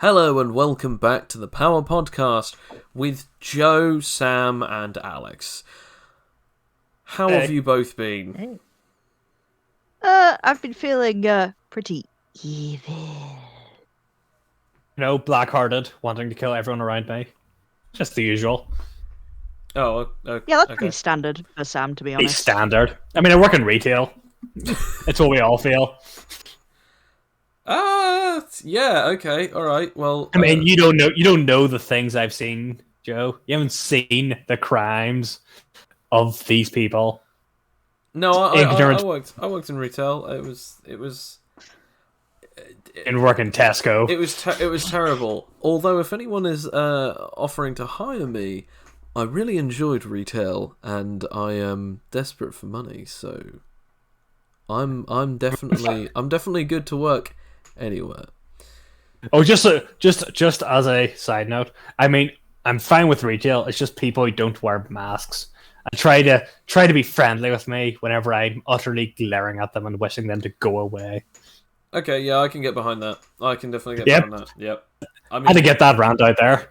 Hello and welcome back to the Power Podcast with Joe, Sam and Alex. How have you both been? Hey. I've been feeling pretty evil. Black-hearted, wanting to kill everyone around me. Just the usual. Oh, okay. Yeah, that's pretty standard for Sam, to be Pretty honest. standard. I mean, I work in retail. It's what we all feel. Yeah, okay, alright, well... I mean, you don't know the things I've seen, Joe. You haven't seen the crimes of these people. No, I worked in retail. It was... And work in Tesco. It was terrible. Although, if anyone is offering to hire me, I really enjoyed retail, and I am desperate for money. So, I'm definitely good to work anywhere. Oh, just as a side note, I mean, I'm fine with retail. It's just people who don't wear masks. I try to be friendly with me whenever I'm utterly glaring at them and wishing them to go away. Okay, yeah, I can get behind that. I can definitely get behind that. Yep. I had to get that rant out there.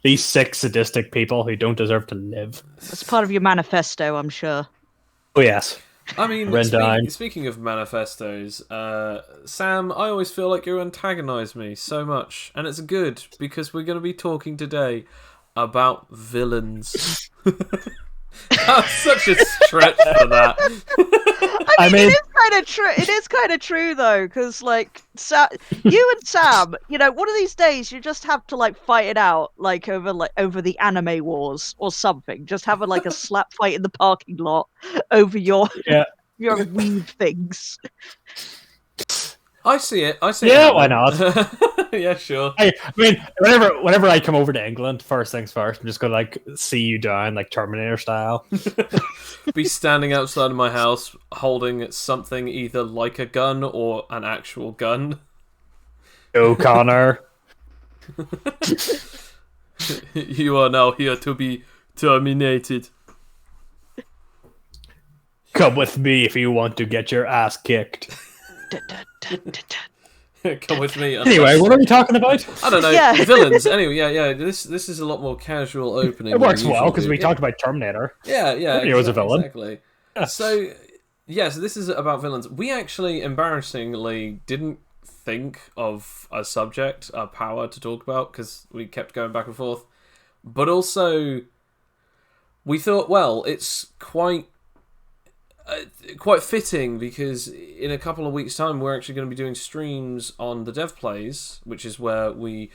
These sick, sadistic people who don't deserve to live. That's part of your manifesto, I'm sure. Oh, yes. I mean, speaking of manifestos, Sam, I always feel like you antagonize me so much. And it's good, because we're going to be talking today about villains. That's such a stretch for that. I mean, it is kind of true. It is kind of true though, because like you and Sam, one of these days you just have to fight it out, over the anime wars or something. Just have a slap fight in the parking lot over your weave things. I see it. Yeah, why not? Yeah, sure. I mean, whenever I come over to England, first things first, I'm just gonna see you down Terminator style. Be standing outside of my house holding something either like a gun or an actual gun. O'Connor. You are now here to be terminated. Come with me if you want to get your ass kicked. Come with me. Anyway, what are we talking about? I don't know. Yeah. Villains. Anyway, yeah. This is a lot more casual opening. It works well because we talked about Terminator. Yeah. Terminator was a villain. Exactly. Yeah. So this is about villains. We actually, embarrassingly, didn't think of a subject, a power to talk about because we kept going back and forth. But also, we thought, well, it's quite fitting because in a couple of weeks' time we're actually going to be doing streams on the Dev Plays, which is where we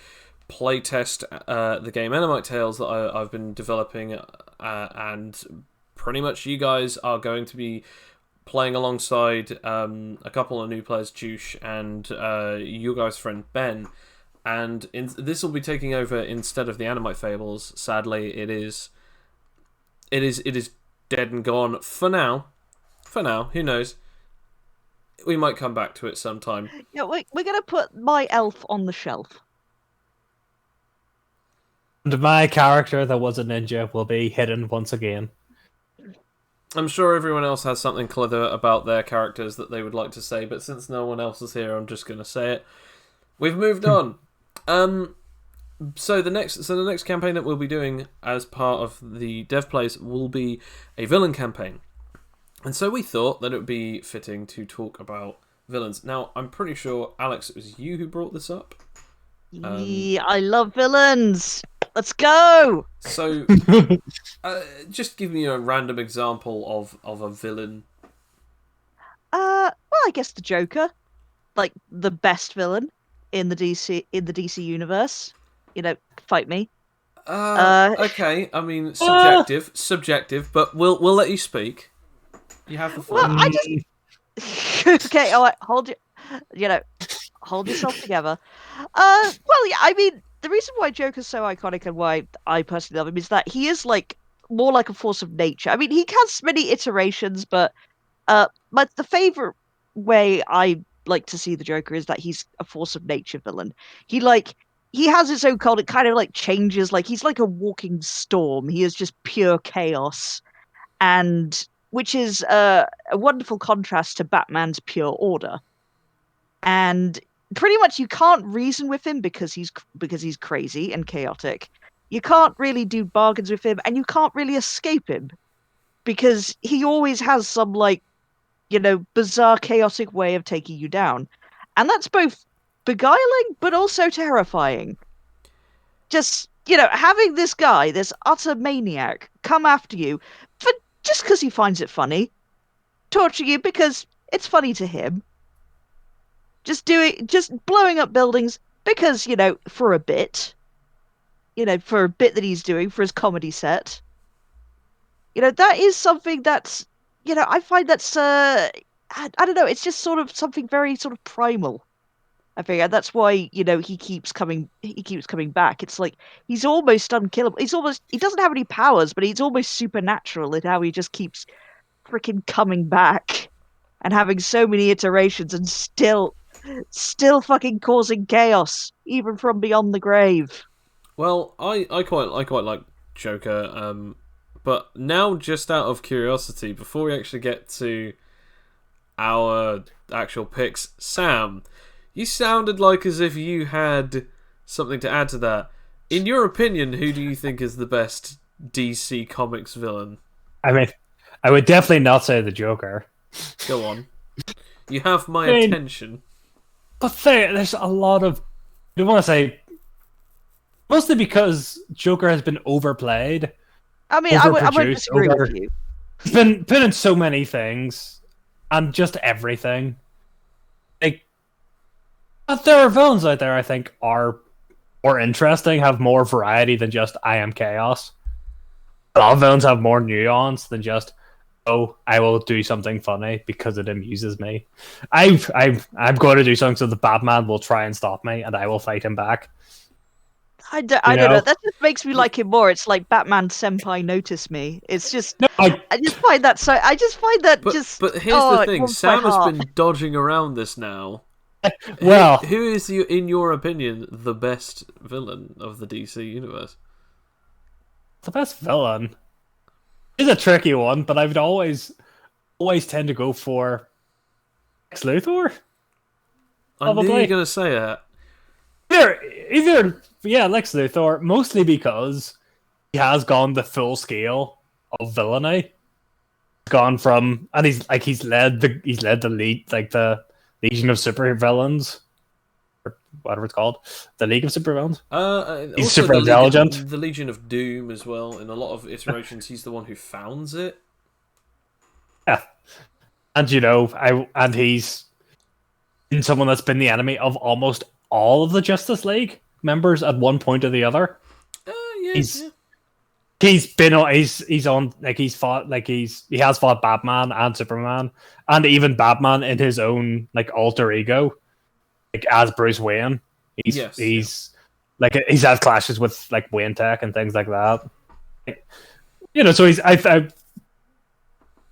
playtest the game Endermite Tales that I've been developing, and pretty much you guys are going to be playing alongside a couple of new players, Juice and your guys' friend Ben, and this will be taking over instead of the Endermite Fables. Sadly, it is dead and gone for now. For now, who knows? We might come back to it sometime. Yeah, we're going to put my elf on the shelf. And my character that was a ninja will be hidden once again. I'm sure everyone else has something clever about their characters that they would like to say, but since no one else is here, I'm just going to say it. We've moved on. So the next campaign that we'll be doing as part of the Dev Plays will be a villain campaign. And so we thought that it would be fitting to talk about villains. Now, I'm pretty sure, Alex, it was you who brought this up. Yeah, I love villains. Let's go. So, just give me a random example of a villain. Well, I guess the Joker, the best villain in the DC universe. Fight me. Okay. I mean, subjective, but we'll let you speak. You have the floor. Well, I just okay. All right, hold yourself together. Well, yeah. I mean, the reason why Joker's so iconic and why I personally love him is that he is more like a force of nature. I mean, he has many iterations, but the favorite way I like to see the Joker is that he's a force of nature villain. He has his own cult. It kind of changes. He's like a walking storm. He is just pure chaos, and which is a wonderful contrast to Batman's pure order. And pretty much you can't reason with him because he's crazy and chaotic. You can't really do bargains with him, and you can't really escape him because he always has some bizarre, chaotic way of taking you down, and that's both beguiling but also terrifying. Just having this guy, this utter maniac, come after you for just because he finds it funny, torture you because it's funny to him. Just blowing up buildings because, for a bit. For a bit that he's doing for his comedy set. That is something that's, I find that's, I don't know, it's just sort of something very sort of primal. I think, and that's why, he keeps coming back. It's like, he's almost unkillable. He doesn't have any powers, but he's almost supernatural in how he just keeps freaking coming back and having so many iterations and still fucking causing chaos, even from beyond the grave. Well, I quite like Joker, but now, just out of curiosity, before we actually get to our actual picks, Sam, you sounded like as if you had something to add to that. In your opinion, who do you think is the best DC Comics villain? I mean, I would definitely not say the Joker. Go on. You have my attention. But there's a lot of... I don't want to say... Mostly because Joker has been overplayed. I mean, I would disagree with you. He's been put in so many things. And just everything. But there are villains out there I think are more interesting, have more variety than just I am chaos. A lot of villains have more nuance than just, oh, I will do something funny because it amuses me. I'm going to do something so the Batman will try and stop me and I will fight him back. I don't know. That just makes me like him more. It's like Batman Senpai notice me. It's just I just find that so. I just find that But here's the thing: Sam has been dodging around this now. Well, who is in your opinion the best villain of the DC universe? The best villain is a tricky one, but I would always tend to go for Lex Luthor. I knew you were going to say that. Either Lex Luthor, mostly because he has gone the full scale of villainy. Gone from, and he's led the lead, like the Legion of Super Villains, or whatever it's called, the League of Super Villains. He's super intelligent. The Legion of Doom as well. In a lot of iterations, he's the one who founds it. Yeah, and and he's been someone that's been the enemy of almost all of the Justice League members at one point or the other. He has fought Batman and Superman and even Batman in his own alter ego, as Bruce Wayne. He's had clashes with Wayne Tech and things like that. So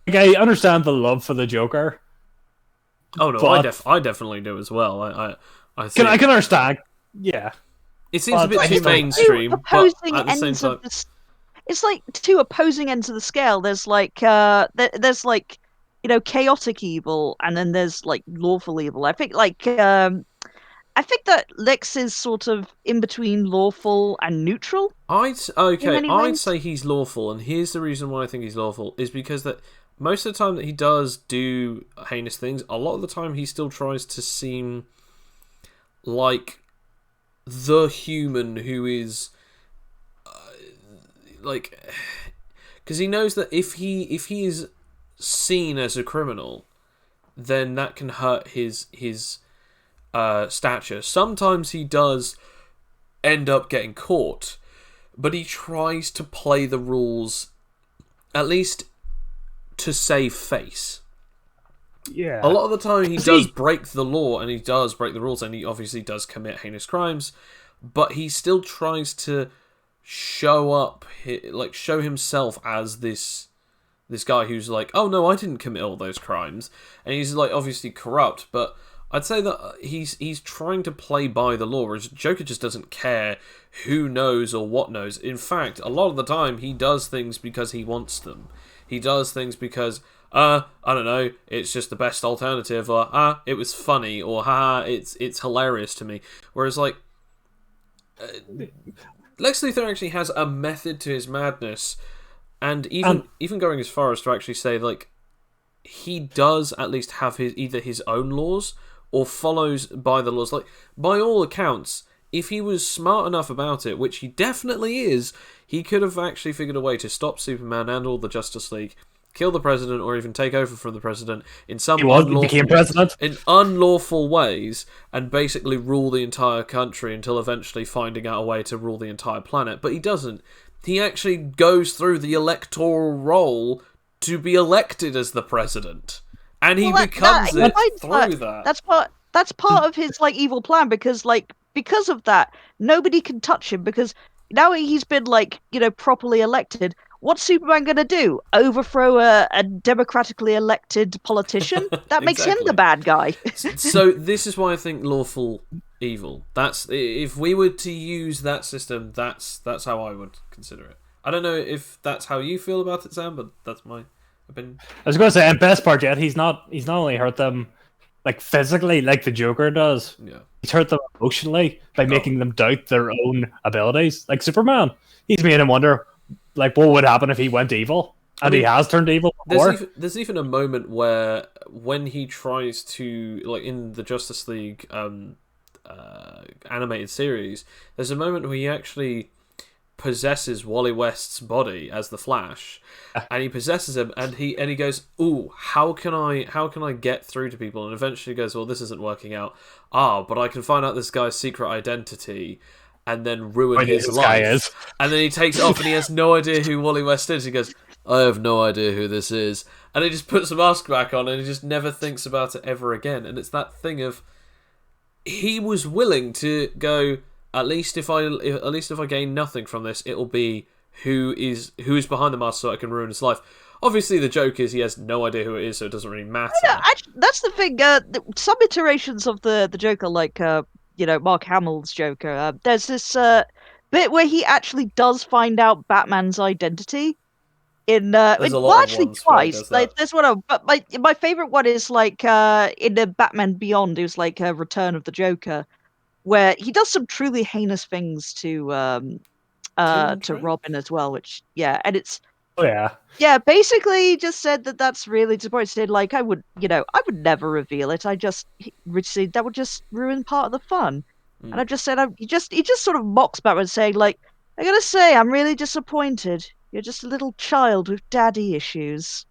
I understand the love for the Joker. Oh no, I definitely do as well. I can understand. Yeah, it seems a bit too mainstream. But at the same time, it's like two opposing ends of the scale. There's there's chaotic evil, and then there's lawful evil. I think that Lex is sort of in between lawful and neutral. I'd say he's lawful, and here's the reason why I think he's lawful is because that most of the time that he does do heinous things, a lot of the time he still tries to seem like the human who is because he knows that if he is seen as a criminal, then that can hurt his stature. Sometimes he does end up getting caught, but he tries to play the rules at least to save face. Yeah. A lot of the time he does break the law, and he does break the rules, and he obviously does commit heinous crimes, but he still tries to show himself as this guy who's like, oh no, I didn't commit all those crimes, and he's obviously corrupt, but I'd say that he's trying to play by the law, whereas Joker just doesn't care who knows or what knows. In fact, a lot of the time he does things because he wants them. He does things because, I don't know, it's just the best alternative, or it was funny, or it's hilarious to me. Whereas like Lex Luthor actually has a method to his madness, and even going as far as to actually say like he does at least have either his own laws or follows by the laws. Like, by all accounts, if he was smart enough about it, which he definitely is, he could have actually figured a way to stop Superman and all the Justice League, kill the president, or even take over from the president in some unlawful ways, and basically rule the entire country until eventually finding out a way to rule the entire planet. But he doesn't. He actually goes through the electoral roll to be elected as the president, and he becomes it through that. That's part of his like evil plan, because of that, nobody can touch him, because now he's been properly elected. What's Superman going to do? Overthrow a democratically elected politician? That makes him the bad guy. So this is why I think lawful evil. That's, if we were to use that system, that's how I would consider it. I don't know if that's how you feel about it, Sam, but that's my opinion. I was going to say, and best part yet, he's not only hurt them like physically, like the Joker does. Yeah, he's hurt them emotionally by making them doubt their own abilities. Like Superman, he's made him wonder, like, what would happen if he went evil? And he has turned evil before. There's even a moment where, when he tries to, like, in the Justice League animated series, there's a moment where he actually possesses Wally West's body as the Flash, and he possesses him, and he goes, "Ooh, how can I get through to people?" And eventually goes, "Well, this isn't working out. But I can find out this guy's secret identity, and then ruin his life." And then he takes it off, and he has no idea who Wally West is. He goes, "I have no idea who this is," and he just puts the mask back on, and he just never thinks about it ever again. And it's that thing of, he was willing to go, At least if I gain nothing from this, it'll be who is behind the mask, so I can ruin his life. Obviously, the joke is he has no idea who it is, so it doesn't really matter. Yeah, actually, that's the thing. Some iterations of the Joker, like Mark Hamill's Joker, there's this bit where he actually does find out Batman's identity. Twice. There's one, but my favorite one is like in the Batman Beyond. It was like a Return of the Joker, where he does some truly heinous things to Robin as well, and it's basically he just said that's really disappointing. Said like I would never reveal it. That would just ruin part of the fun. And I just said he just sort of mocks Batman, saying like, I gotta say I'm really disappointed. You're just a little child with daddy issues.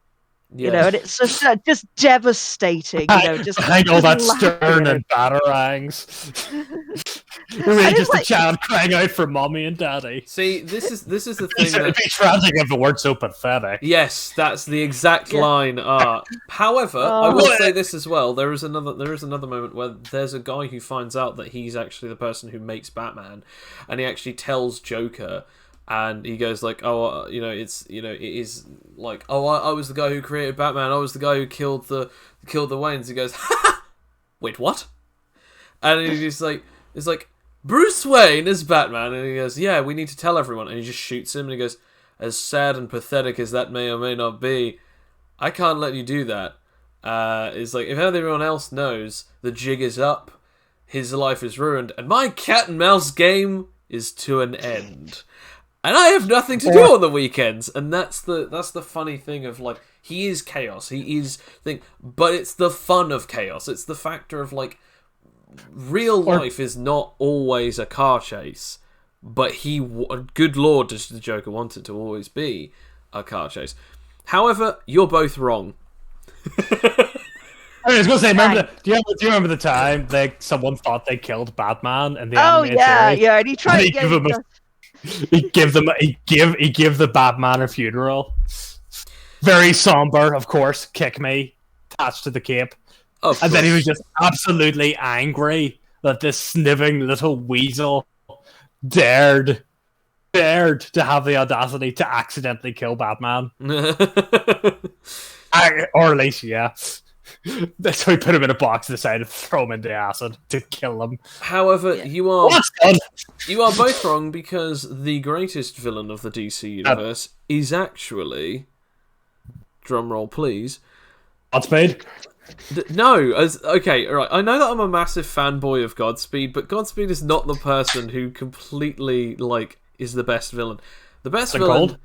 Yeah. And it's just devastating. Just behind all that stern and batarangs. Really just a child crying out for mommy and daddy. See, this is the thing. It'd be tragic if the word so pathetic. Yes, that's the exact line. However, I will say this as well. There is another moment where there's a guy who finds out that he's actually the person who makes Batman, and he actually tells Joker. And he goes like, it is like, I was the guy who created Batman. I was the guy who killed the Waynes. He goes, ha! Wait, what? And he's like, it's like, Bruce Wayne is Batman. And he goes, yeah, we need to tell everyone. And he just shoots him. And he goes, as sad and pathetic as that may or may not be, I can't let you do that. It's like, if everyone else knows, the jig is up, his life is ruined, and my cat and mouse game is to an end. And I have nothing to do on the weekends, and that's the funny thing of like, he is chaos, but it's the fun of chaos. It's the factor of like, real life is not always a car chase, but good lord, does the Joker want it to always be a car chase. However, you're both wrong. I was going to say, do you remember the time someone thought they killed Batman and the animated series? Yeah, and he tried to get him. He give the Batman a funeral. Very somber, of course. Kick me, attached to the cape, and then he was just absolutely angry that this sniveling little weasel dared to have the audacity to accidentally kill Batman, or at least, yeah. That's why we put him in a box and decided to throw him into acid to kill him. However, you are both wrong, because the greatest villain of the DC universe is actually, drumroll please, Godspeed. No, okay, all right. I know that I'm a massive fanboy of Godspeed, but Godspeed is not the person who completely is the best villain. The best villain.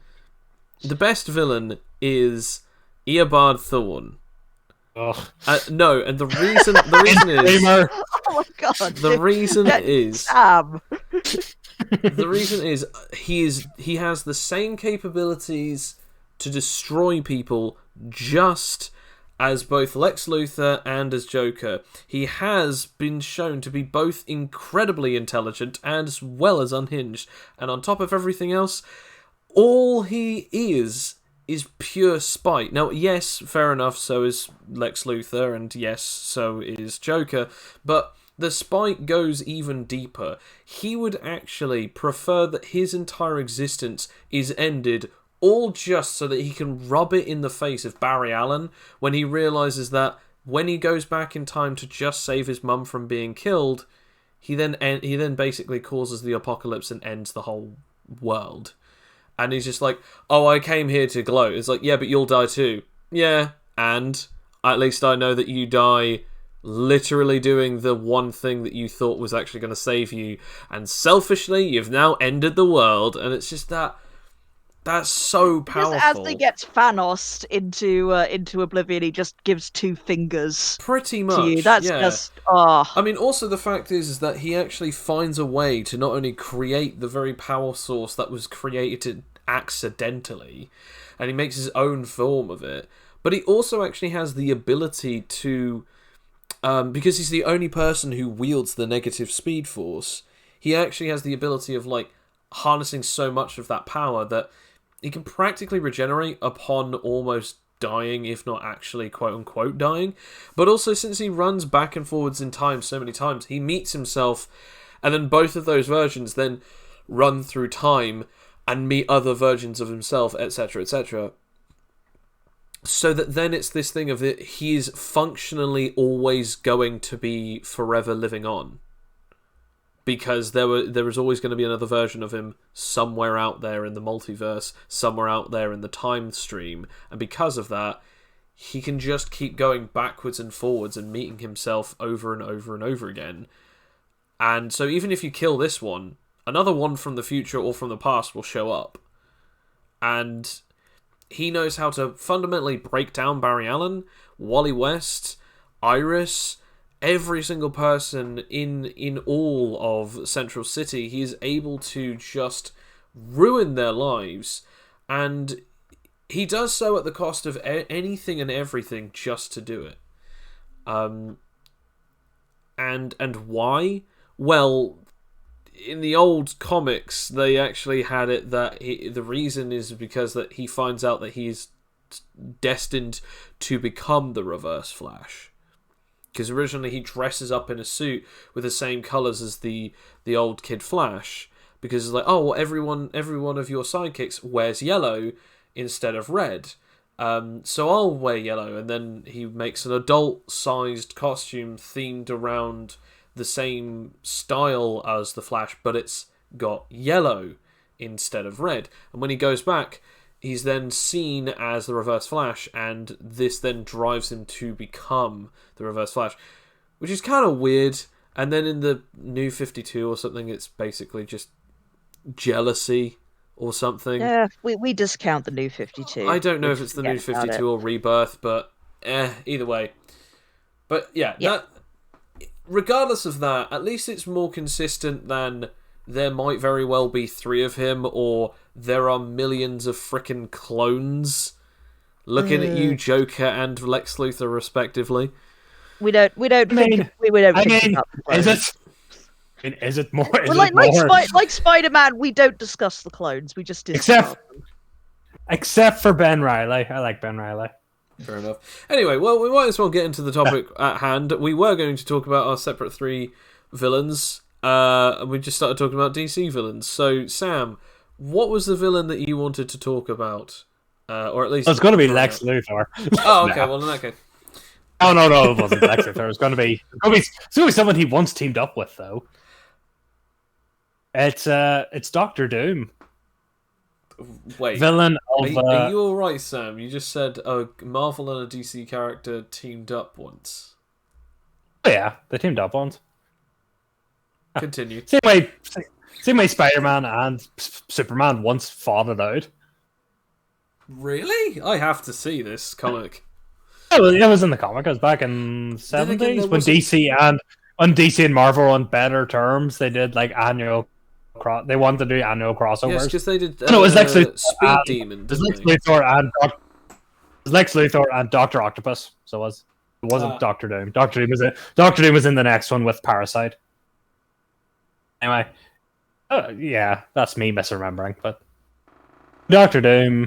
The best villain is Eobard Thorne. Oh. No, and the reason is. Oh my god! The reason is. Sam. The reason is he has the same capabilities to destroy people just as both Lex Luthor and as Joker. He has been shown to be both incredibly intelligent as well as unhinged. And on top of everything else, all he is pure spite. Now, yes, fair enough, so is Lex Luthor, and yes, so is Joker, but the spite goes even deeper. He would actually prefer that his entire existence is ended all just so that he can rub it in the face of Barry Allen when he realises that when he goes back in time to just save his mum from being killed, he then basically causes the apocalypse and ends the whole world. And he's just like, oh, I came here to gloat. It's like, yeah, but you'll die too. Yeah, and at least I know that you die literally doing the one thing that you thought was actually going to save you. And selfishly, you've now ended the world. And it's just that's so powerful. Because as they get Thanos into oblivion, he just gives two fingers. Pretty much. To you. That's just. Oh. I mean, also the fact is that he actually finds a way to not only create the very power source that was created accidentally, and he makes his own form of it, but he also actually has the ability to, because he's the only person who wields the negative speed force, he actually has the ability of harnessing so much of that power that he can practically regenerate upon almost dying, if not actually quote-unquote dying. But also, since he runs back and forwards in time so many times, he meets himself, and then both of those versions then run through time and meet other versions of himself, etc., etc. So that then it's this thing of that he's functionally always going to be forever living on. Because there was always going to be another version of him somewhere out there in the multiverse, somewhere out there in the time stream, and because of that, he can just keep going backwards and forwards and meeting himself over and over and over again. And so even if you kill this one, another one from the future or from the past will show up. And he knows how to fundamentally break down Barry Allen, Wally West, Iris, every single person in all of Central City. He is able to just ruin their lives, and he does so at the cost of anything and everything just to do it. And why? Well, in the old comics, they actually had it that the reason is because that he finds out that he's destined to become the Reverse Flash. Because originally he dresses up in a suit with the same colours as the old Kid Flash. Because it's like, oh, well, every one of your sidekicks wears yellow instead of red. So I'll wear yellow. And then he makes an adult-sized costume themed around the same style as the Flash, but it's got yellow instead of red. And when he goes back, he's then seen as the Reverse Flash, and this then drives him to become the Reverse Flash, which is kind of weird. And then in the New 52 or something, it's basically just jealousy or something. Yeah, we discount the New 52. I don't know if it's the New 52 or Rebirth, but either way. But yeah. Regardless of that, at least it's more consistent than there might very well be 3 of him, or there are millions of frickin' clones looking at you, Joker and Lex Luthor, respectively. We don't. Is it? Is it more? Like Spider-Man, we don't discuss the clones. We just discuss except for Ben Reilly. I like Ben Reilly. Fair enough. Anyway, well, we might as well get into the topic at hand. We were going to talk about our separate 3 villains. We just started talking about DC villains. So, Sam, what was the villain that you wanted to talk about? Or at least... It's going to be Lex Luthor. Oh, okay. Well, in that case... Oh, no, it wasn't Lex Luthor. It was going to be someone he once teamed up with, though. It's Doctor Doom. Wait. Villain of... Are you alright, Sam? You just said a Marvel and a DC character teamed up once. Oh yeah, they teamed up once. Continue. Same way Spider-Man and Superman once fought it out. Really? I have to see this comic. It was in the comic. It was back in the 70s when DC and Marvel were on better terms. They did like annual. They wanted to do annual crossovers. Yes, because they did. No, it was Lex Luthor Speed Demon. It was Lex Luthor and Doctor Octopus. So it wasn't Doctor Doom. Doctor Doom was in the next one with Parasite. Anyway, yeah, that's me misremembering. But Doctor Doom,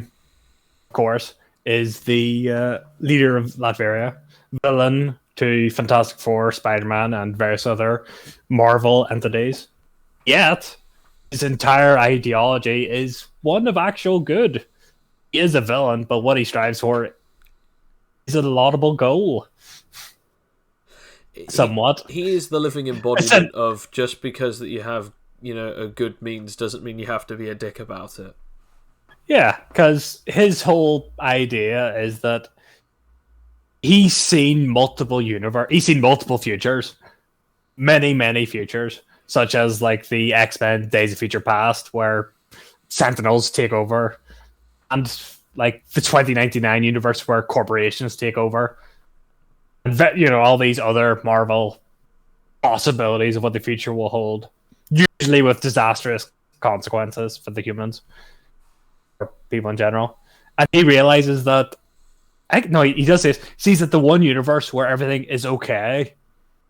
of course, is the leader of Latveria, villain to Fantastic Four, Spider-Man, and various other Marvel entities. Yet, his entire ideology is one of actual good. He is a villain, but what he strives for is a laudable goal. Somewhat. He is the living embodiment of just because that you have, a good means doesn't mean you have to be a dick about it. Yeah, because his whole idea is that he's seen multiple futures, many futures, such as like the X-Men Days of Future Past, where Sentinels take over, and like the 2099 universe where corporations take over, and all these other Marvel possibilities of what the future will hold, usually with disastrous consequences for the humans. People in general, and he realizes that he does this. Sees that the one universe where everything is okay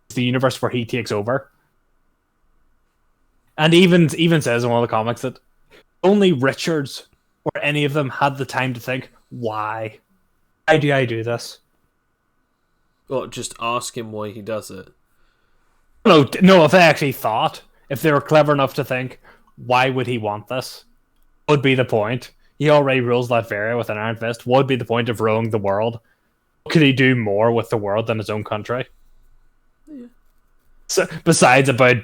is the universe where he takes over, and even says in one of the comics that only Richards or any of them had the time to think, why do I do this? Well, just ask him why he does it. No, if they actually thought, if they were clever enough to think, why would he want this? What would be the point? He already rules Latveria with an iron fist. What would be the point of ruling the world? Could he do more with the world than his own country? Yeah. So, besides about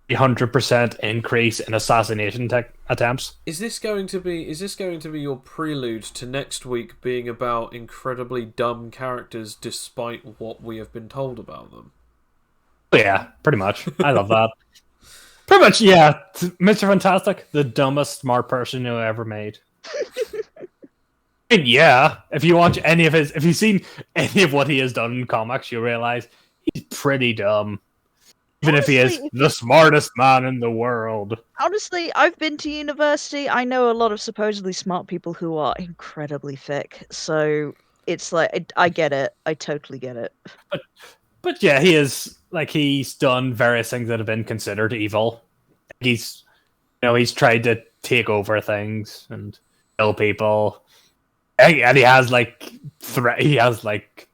100% increase in assassination attempts. Is this going to be your prelude to next week being about incredibly dumb characters despite what we have been told about them? Yeah, pretty much. I love that. Pretty much, yeah. Mr. Fantastic, the dumbest smart person who ever made. I mean, yeah, if you've seen any of what he has done in comics, you'll realize he's pretty dumb. Even honestly, if he is the smartest man in the world. Honestly, I've been to university. I know a lot of supposedly smart people who are incredibly thick. So it's like, I get it. I totally get it. But yeah, he's done various things that have been considered evil. He's tried to take over things and kill people. And he has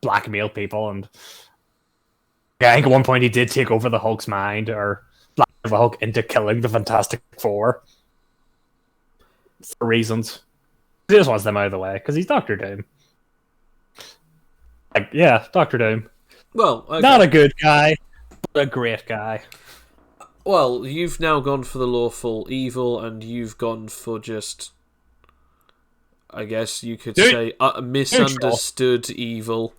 blackmailed people, and I think at one point he did take over the Hulk's mind, or blackmail the Hulk into killing the Fantastic Four for reasons. He just wants them out of the way because he's Doctor Doom. Doctor Doom. Well, okay. Not a good guy, but a great guy. Well, you've now gone for the lawful evil, and you've gone for just, I guess you could say, misunderstood evil.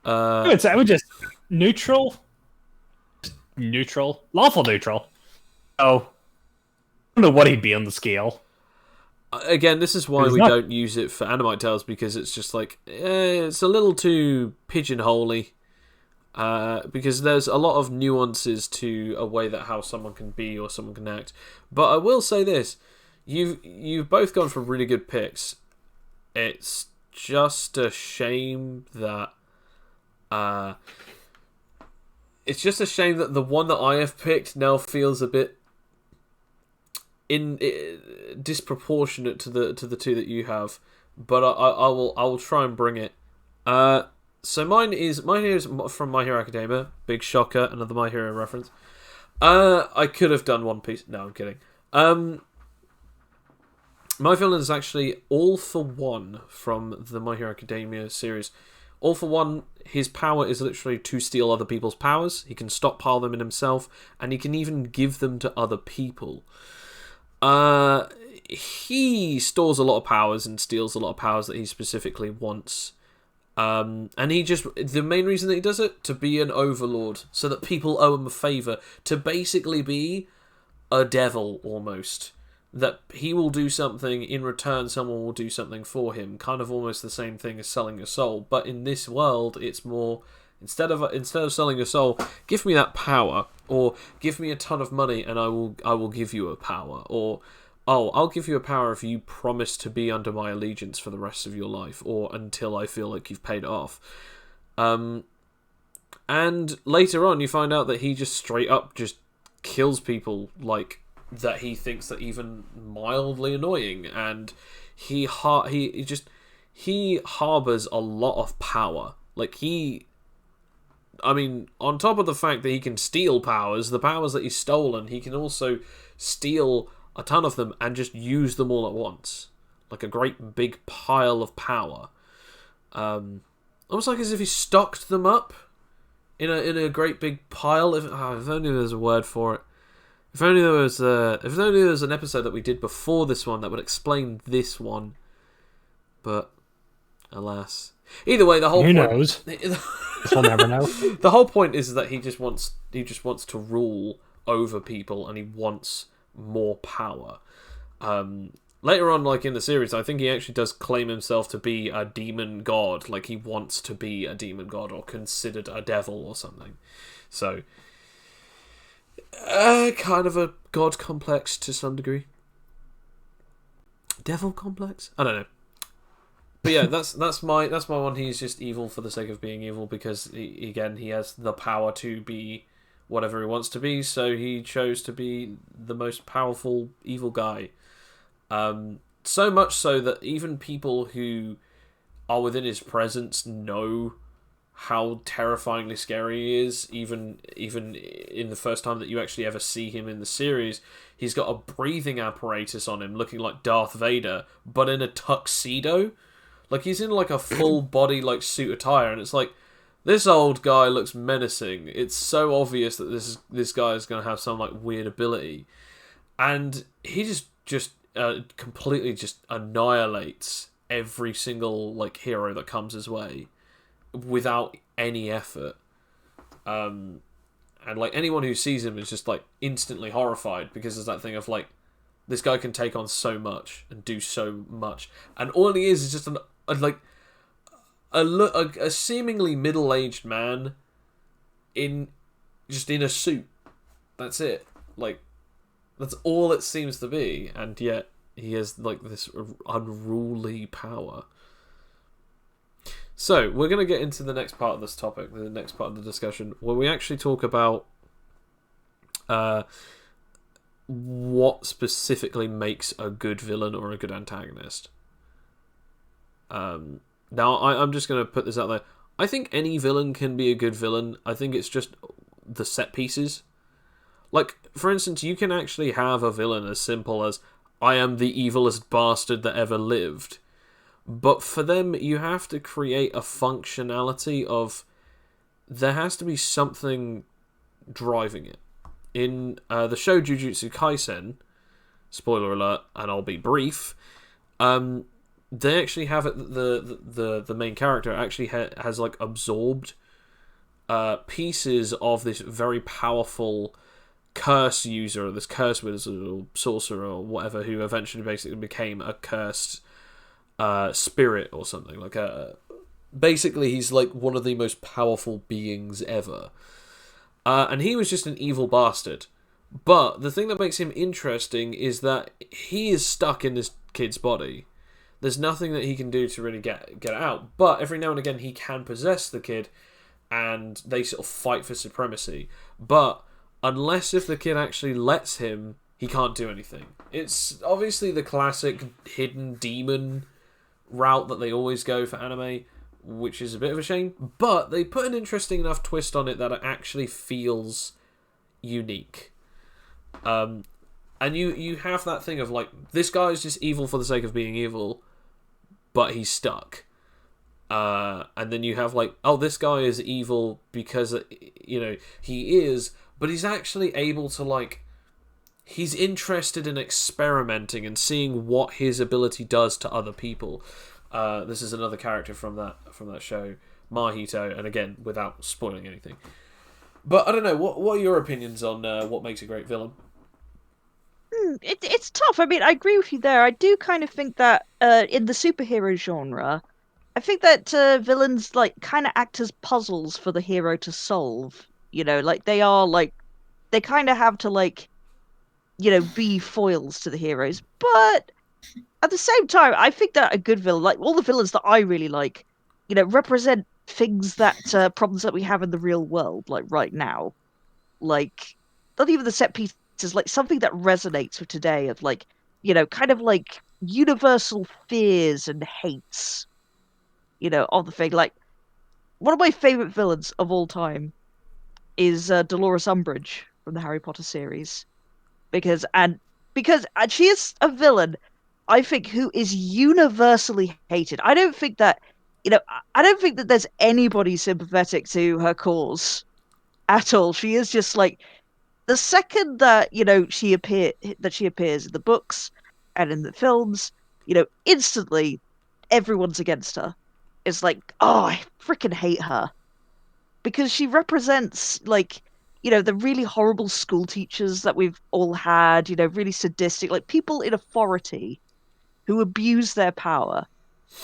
I would just neutral, lawful neutral. Oh, I don't know what he'd be on the scale. Again, this is why we don't use it for Animite Tales, because it's just like it's a little too pigeonholey. Because there's a lot of nuances to a way that how someone can be or someone can act. But I will say this: you've both gone for really good picks. It's just a shame that the one that I have picked now feels a bit disproportionate to the two that you have. But I will try and bring it. So mine is from My Hero Academia. Big shocker, another My Hero reference. I could have done One Piece. No, I'm kidding. My villain is actually All for One from the My Hero Academia series. All for One, his power is literally to steal other people's powers. He can stockpile them in himself, and he can even give them to other people. he stores a lot of powers and steals a lot of powers that he specifically wants. And the main reason that he does it, to be an overlord, so that people owe him a favour, to basically be a devil almost. That he will do something, in return someone will do something for him, kind of almost the same thing as selling your soul. But in this world, it's more, instead of selling your soul, give me that power, or give me a ton of money and I will give you a power, or oh, I'll give you a power if you promise to be under my allegiance for the rest of your life, or until I feel like you've paid it off. And later on, you find out that he just straight up just kills people, like, that he thinks are even mildly annoying, and he harbours a lot of power. Like, on top of the fact that he can steal powers, the powers that he's stolen, he can also steal a ton of them and just use them all at once, like a great big pile of power. Almost like as if he stocked them up in a great big pile. If only there was a word for it. If only there was an episode that we did before this one that would explain this one. But alas, either way, the whole point, knows? We'll never know. The whole point is that he just wants to rule over people, and he wants more power. Later on, like in the series, I think he actually does claim himself to be a demon god. Like, he wants to be a demon god, or considered a devil or something. So, kind of a god complex to some degree. Devil complex? I don't know. But yeah, that's my one. He's just evil for the sake of being evil, because he has the power to be whatever he wants to be, so he chose to be the most powerful evil guy. So much so that even people who are within his presence know how terrifyingly scary he is. Even in the first time that you actually ever see him in the series, he's got a breathing apparatus on him, looking like Darth Vader, but in a tuxedo. Like, he's in like a full body like suit attire, and it's like, this old guy looks menacing. It's so obvious that this guy is going to have some like weird ability, and he just completely just annihilates every single like hero that comes his way without any effort. And like, anyone who sees him is just like instantly horrified, because there's that thing of like, this guy can take on so much and do so much, and all he is just a seemingly middle-aged man in a suit. That's it. Like, that's all it seems to be, and yet he has like this unruly power. So we're going to get into the next part of this topic, the next part of the discussion, where we actually talk about what specifically makes a good villain or a good antagonist. Now, I'm just going to put this out there. I think any villain can be a good villain. I think it's just the set pieces. Like, for instance, you can actually have a villain as simple as, I am the evilest bastard that ever lived. But for them, you have to create a functionality of, there has to be something driving it. In the show Jujutsu Kaisen, spoiler alert, and I'll be brief, they actually have it. The main character actually has like absorbed pieces of this very powerful curse user, or this curse wizard or sorcerer or whatever, who eventually basically became a cursed spirit or something. Like basically, he's like one of the most powerful beings ever, and he was just an evil bastard. But the thing that makes him interesting is that he is stuck in this kid's body. There's nothing that he can do to really get it out. But every now and again, he can possess the kid, and they sort of fight for supremacy. But unless if the kid actually lets him, he can't do anything. It's obviously the classic hidden demon route that they always go for anime, which is a bit of a shame. But they put an interesting enough twist on it that it actually feels unique. And you have that thing of like, this guy is just evil for the sake of being evil, but he's stuck. And then you have like, oh, this guy is evil because, he is, but he's actually able to like he's interested in experimenting and seeing what his ability does to other people. This is another character from that show, Majito, and again, without spoiling anything. But I don't know. What are your opinions on what makes a great villain? It's tough. I mean, I agree with you there. I do kind of think that in the superhero genre, I think that villains like kind of act as puzzles for the hero to solve. Like they are like they kind of have to like be foils to the heroes. But at the same time, I think that a good villain, like all the villains that I really like, represent things that problems that we have in the real world, like right now. Like not even the set pieces, like something that resonates with today of like, kind of like universal fears and hates, of the thing. Like one of my favorite villains of all time is Dolores Umbridge from the Harry Potter series because she is a villain I think who is universally hated. I don't think that I don't think that there's anybody sympathetic to her cause at all. She is just like the second that she appears in the books and in the films, instantly everyone's against her. It's like, oh, I freaking hate her because she represents like the really horrible school teachers that we've all had, really sadistic, like people in authority who abuse their power,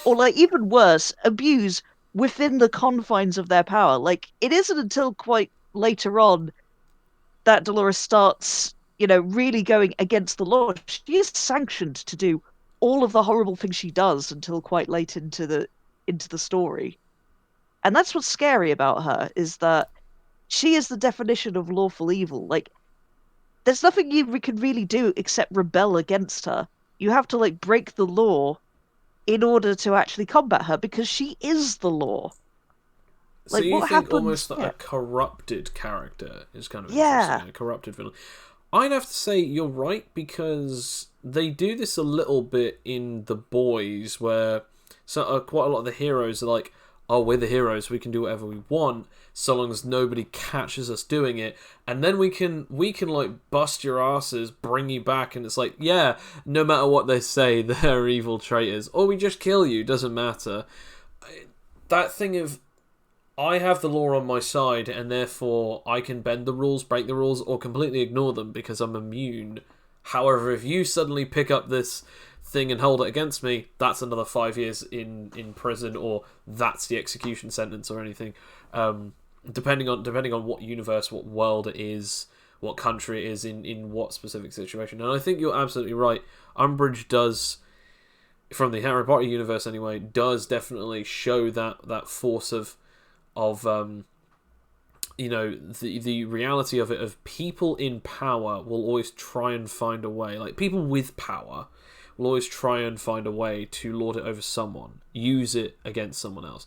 or like even worse, abuse within the confines of their power. Like it isn't until quite later on that Dolores starts, really going against the law. She is sanctioned to do all of the horrible things she does until quite late into the story. And that's what's scary about her is that she is the definition of lawful evil. Like there's nothing you can really do except rebel against her. You have to like break the law in order to actually combat her because she is the law. So Like you what think happens? almost that Yeah. a corrupted character is kind of Yeah. interesting, a corrupted villain. I'd have to say you're right because they do this a little bit in The Boys, where quite a lot of the heroes are like, "Oh, we're the heroes. We can do whatever we want, so long as nobody catches us doing it, and then we can like bust your asses, bring you back." And it's like, yeah, no matter what they say, they're evil traitors, or we just kill you. Doesn't matter. That thing of I have the law on my side, and therefore I can bend the rules, break the rules, or completely ignore them because I'm immune. However, if you suddenly pick up this thing and hold it against me, that's another 5 years in prison, or that's the execution sentence, or anything. Depending on what universe, what world it is, what country it is in what specific situation. And I think you're absolutely right. Umbridge does, from the Harry Potter universe anyway, does definitely show that force of the reality of it, of people in power will always try and find a way, like people with power will always try and find a way to lord it over someone, use it against someone else.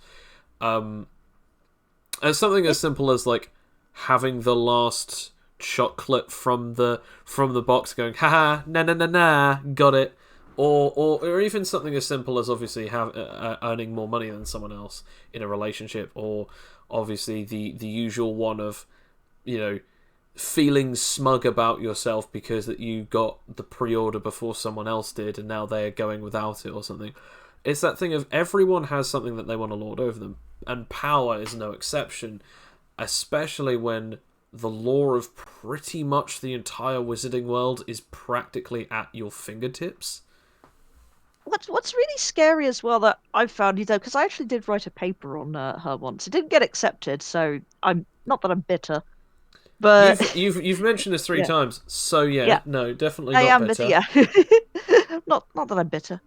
As something as simple as like having the last chocolate from the box going, haha, na na na na, got it. Or even something as simple as obviously earning more money than someone else in a relationship, or obviously the usual one of feeling smug about yourself because that you got the pre-order before someone else did and now they're going without it or something. It's that thing of everyone has something that they want to lord over them, and power is no exception, especially when the law of pretty much the entire wizarding world is practically at your fingertips. What's really scary as well that I've found, because I actually did write a paper on her once. It didn't get accepted, so I'm not that I'm bitter, but You've mentioned this three yeah, times, so yeah, no, definitely I not am bitter. better. Yeah, not that I'm bitter.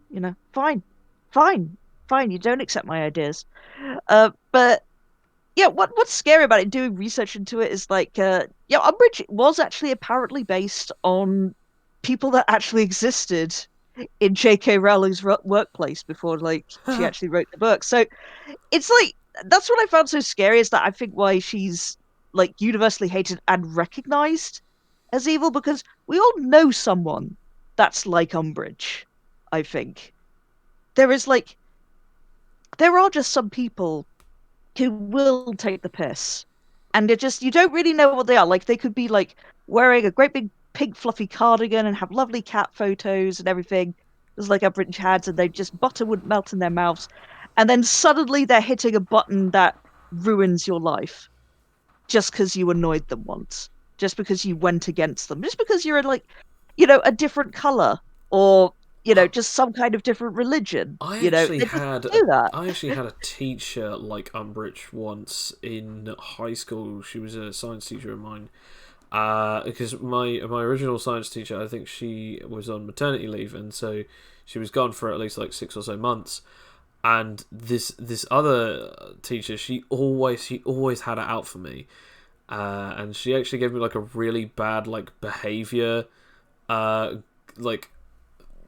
Fine, fine, fine. You don't accept my ideas, but yeah, what's scary about it? Doing research into it is like, yeah, Umbridge was actually apparently based on people that actually existed in J.K. Rowling's workplace before, like, she actually wrote the book. So it's like that's what I found so scary is that I think why she's like universally hated and recognized as evil because we all know someone that's like Umbridge. I think there are just some people who will take the piss, and you don't really know what they are. Like they could be like wearing a great big pink fluffy cardigan and have lovely cat photos and everything. There's like Umbridge had, and they just butter wouldn't melt in their mouths. And then suddenly they're hitting a button that ruins your life just because you annoyed them once, just because you went against them, just because you're like, a different color or, just some kind of different religion. I They actually just had do that. I actually had a teacher like Umbridge once in high school. She was a science teacher of mine. Because my original science teacher, I think she was on maternity leave, and so she was gone for at least like 6 or so months. And this other teacher, she always had it out for me, and she actually gave me like a really bad like behavior, like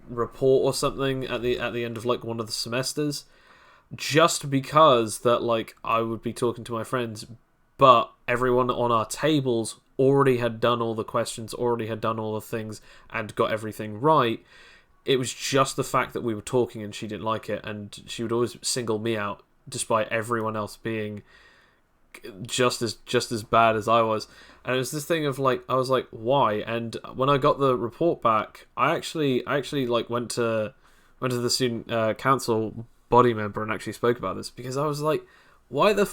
report or something at the end of like one of the semesters, just because that like I would be talking to my friends, but everyone on our tables already had done all the questions, already had done all the things, and got everything right. It was just the fact that we were talking and she didn't like it, and she would always single me out despite everyone else being just as bad as I was. And it was this thing of like, I was like, why? And when I got the report back, I actually like went to the student council body member and actually spoke about this, because I was like, why the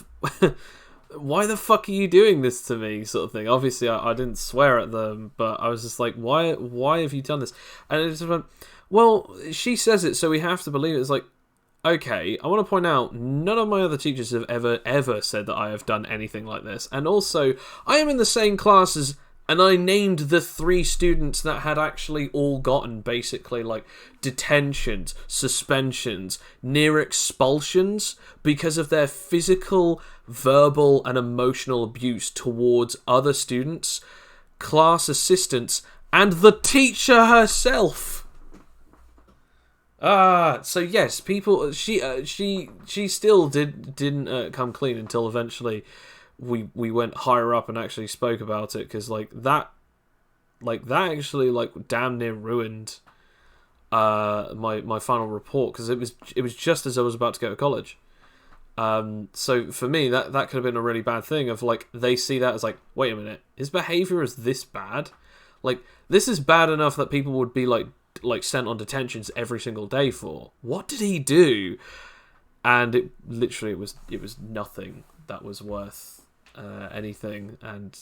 fuck are you doing this to me, sort of thing. Obviously I didn't swear at them, but I was just like, why have you done this? And it just went, well, she says it, so we have to believe it. It's like, okay, I want to point out, none of my other teachers have ever said that I have done anything like this. And also, I am in the same class as, and I named the 3 students that had actually all gotten basically like detentions, suspensions, near expulsions because of their physical, verbal, and emotional abuse towards other students, class assistants, and the teacher herself. So yes, people. She still didn't come clean until eventually we went higher up and actually spoke about it, because that actually like damn near ruined my final report, because it was just as I was about to go to college. So for me that could have been a really bad thing of like, they see that as like, wait a minute, his behavior is this bad? Like, this is bad enough that people would be like sent on detentions every single day for. What did he do? And it literally was nothing that was worth anything. And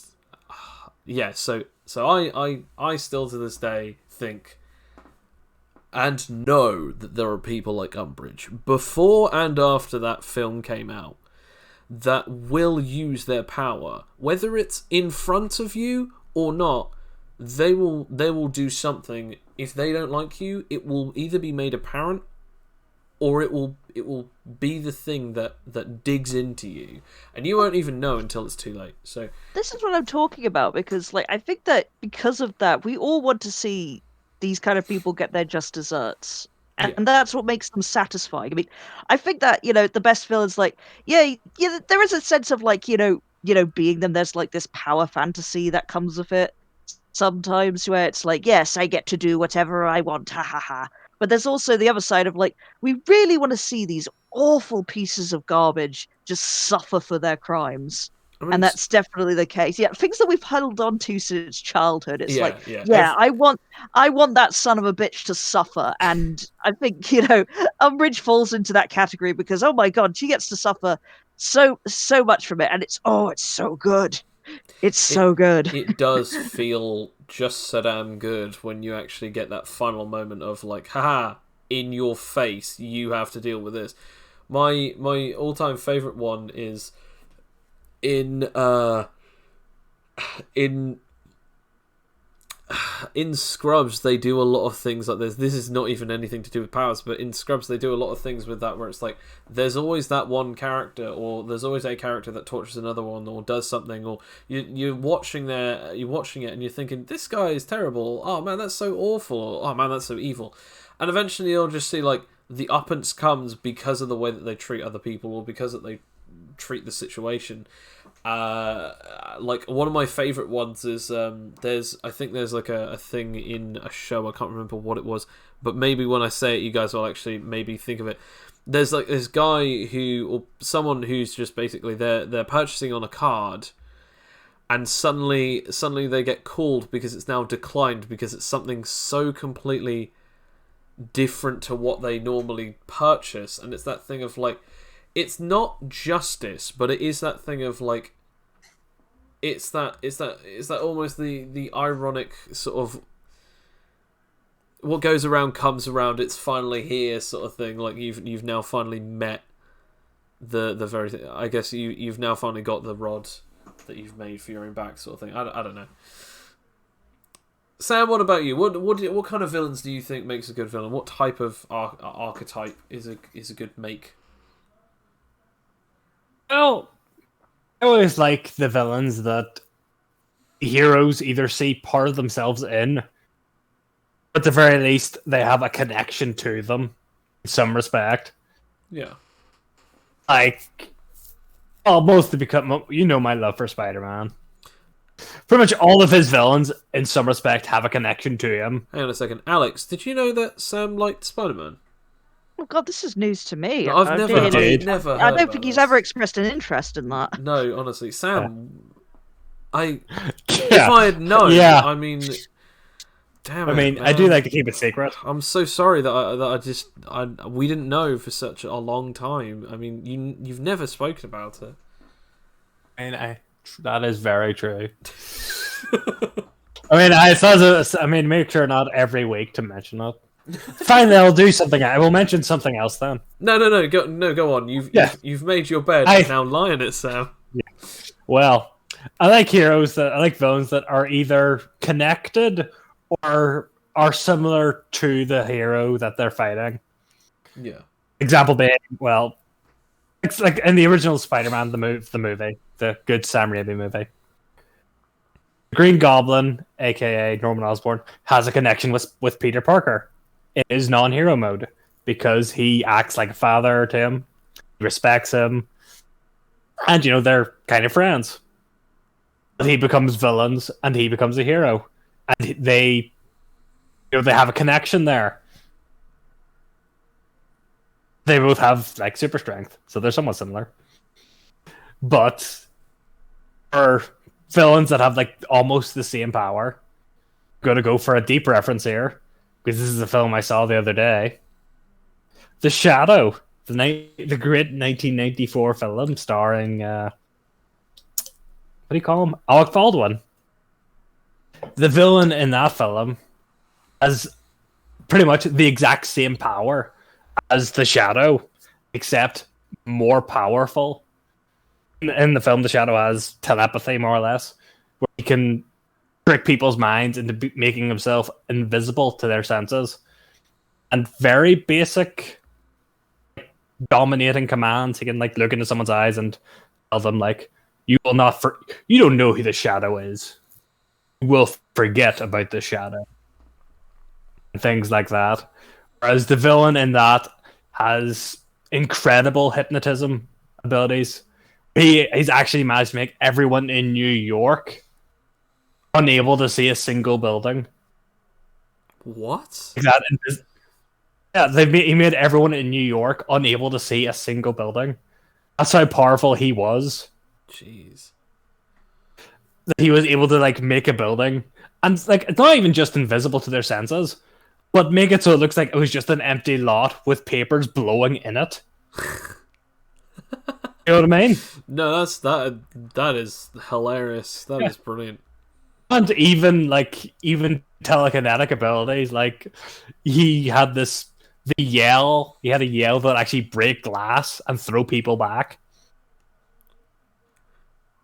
yeah, so I still to this day think and know that there are people like Umbridge before and after that film came out that will use their power, whether it's in front of you or not. They will do something. If they don't like you, it will either be made apparent, or it will be the thing that digs into you, and you won't even know until it's too late. So this is what I'm talking about, because like, I think that because of that, we all want to see these kind of people get their just desserts. And that's what makes them satisfying. I mean, I think that, the best villains, like, yeah, there is a sense of like, being them. There's like this power fantasy that comes with it sometimes, where it's like, yes, I get to do whatever I want, ha ha ha. But there's also the other side of like, we really want to see these awful pieces of garbage just suffer for their crimes. I mean, And that's definitely the case. Yeah, things that we've held on to since childhood. It's yeah. I want that son of a bitch to suffer. And I think, Umbridge falls into that category because, oh my god, she gets to suffer so much from it. And it's so good. It's so good. It does feel just so damn good when you actually get that final moment of like, haha, in your face, you have to deal with this. My all-time favourite one is in Scrubs. They do a lot of things like this. This is not even anything to do with powers, but in Scrubs they do a lot of things with that, where it's like, there's always that one character, or there's always a character that tortures another one, or does something, or you're watching it and you're thinking, this guy is terrible, oh man, that's so awful, oh man, that's so evil. And eventually you'll just see like the uppance comes because of the way that they treat other people, or because that they treat the situation. Like one of my favorite ones is there's like a thing in a show, I can't remember what it was, but maybe when I say it you guys will actually maybe think of it. There's like this guy or someone who's just basically they're purchasing on a card, and suddenly they get called because it's now declined because it's something so completely different to what they normally purchase. And it's that thing of like, it's not justice, but it is that thing of like, it's that almost the ironic sort of, what goes around comes around, it's finally here sort of thing. Like you've now finally met the very thing. I guess you've now finally got the rod that you've made for your own back sort of thing. I don't know. Sam, what about you? What kind of villains do you think makes a good villain? What type of archetype is a good make? Well, I always like the villains that heroes either see part of themselves in, or at the very least, they have a connection to them in some respect. Yeah. Like, mostly because, my love for Spider-Man. Pretty much all of his villains, in some respect, have a connection to him. Hang on a second. Alex, did you know that Sam liked Spider-Man? Oh God, this is news to me. No, I've I never heard don't about think he's this. ever expressed an interest in that. No, honestly. Sam, if Yeah. I had known, Yeah. I mean... Damn it, I mean, man. I do like to keep it secret. I'm so sorry that we didn't know for such a long time. I mean, you've never spoken about it. And that is very true. I mean, make sure not every week to mention it. Finally, I'll do something. I will mention something else then. No, go on. You've made your bed. Now lie in it, Sam. Yeah. Well, I like villains that are either connected or are similar to the hero that they're fighting. Yeah. Example being, well, it's like in the original Spider-Man, the movie, the good Sam Raimi movie. The Green Goblin, aka Norman Osborn, has a connection with Peter Parker in his non-hero mode because he acts like a father to him, he respects him, and they're kind of friends. But he becomes villains and he becomes a hero, and they have a connection there. They both have like super strength, so they're somewhat similar. But for villains that have like almost the same power, I'm gonna go for a deep reference here because this is a film I saw the other day. The Shadow, the great 1994 film starring what do you call him? Alec Baldwin. The villain in that film has pretty much the exact same power as the Shadow, except more powerful. In the film, the Shadow has telepathy, more or less, where he can trick people's minds into making himself invisible to their senses. And very basic, dominating commands. He can look into someone's eyes and tell them you will not you don't know who the Shadow is. You will forget about the Shadow. And things like that. Whereas the villain in that has incredible hypnotism abilities. He's actually managed to make everyone in New York unable to see a single building. What? He made everyone in New York unable to see a single building. That's how powerful he was. Jeez. That he was able to make a building, and it's not even just invisible to their senses, but make it so it looks like it was just an empty lot with papers blowing in it. You know what I mean? No, that is hilarious. That is brilliant. And even telekinetic abilities, he had a yell that actually break glass and throw people back.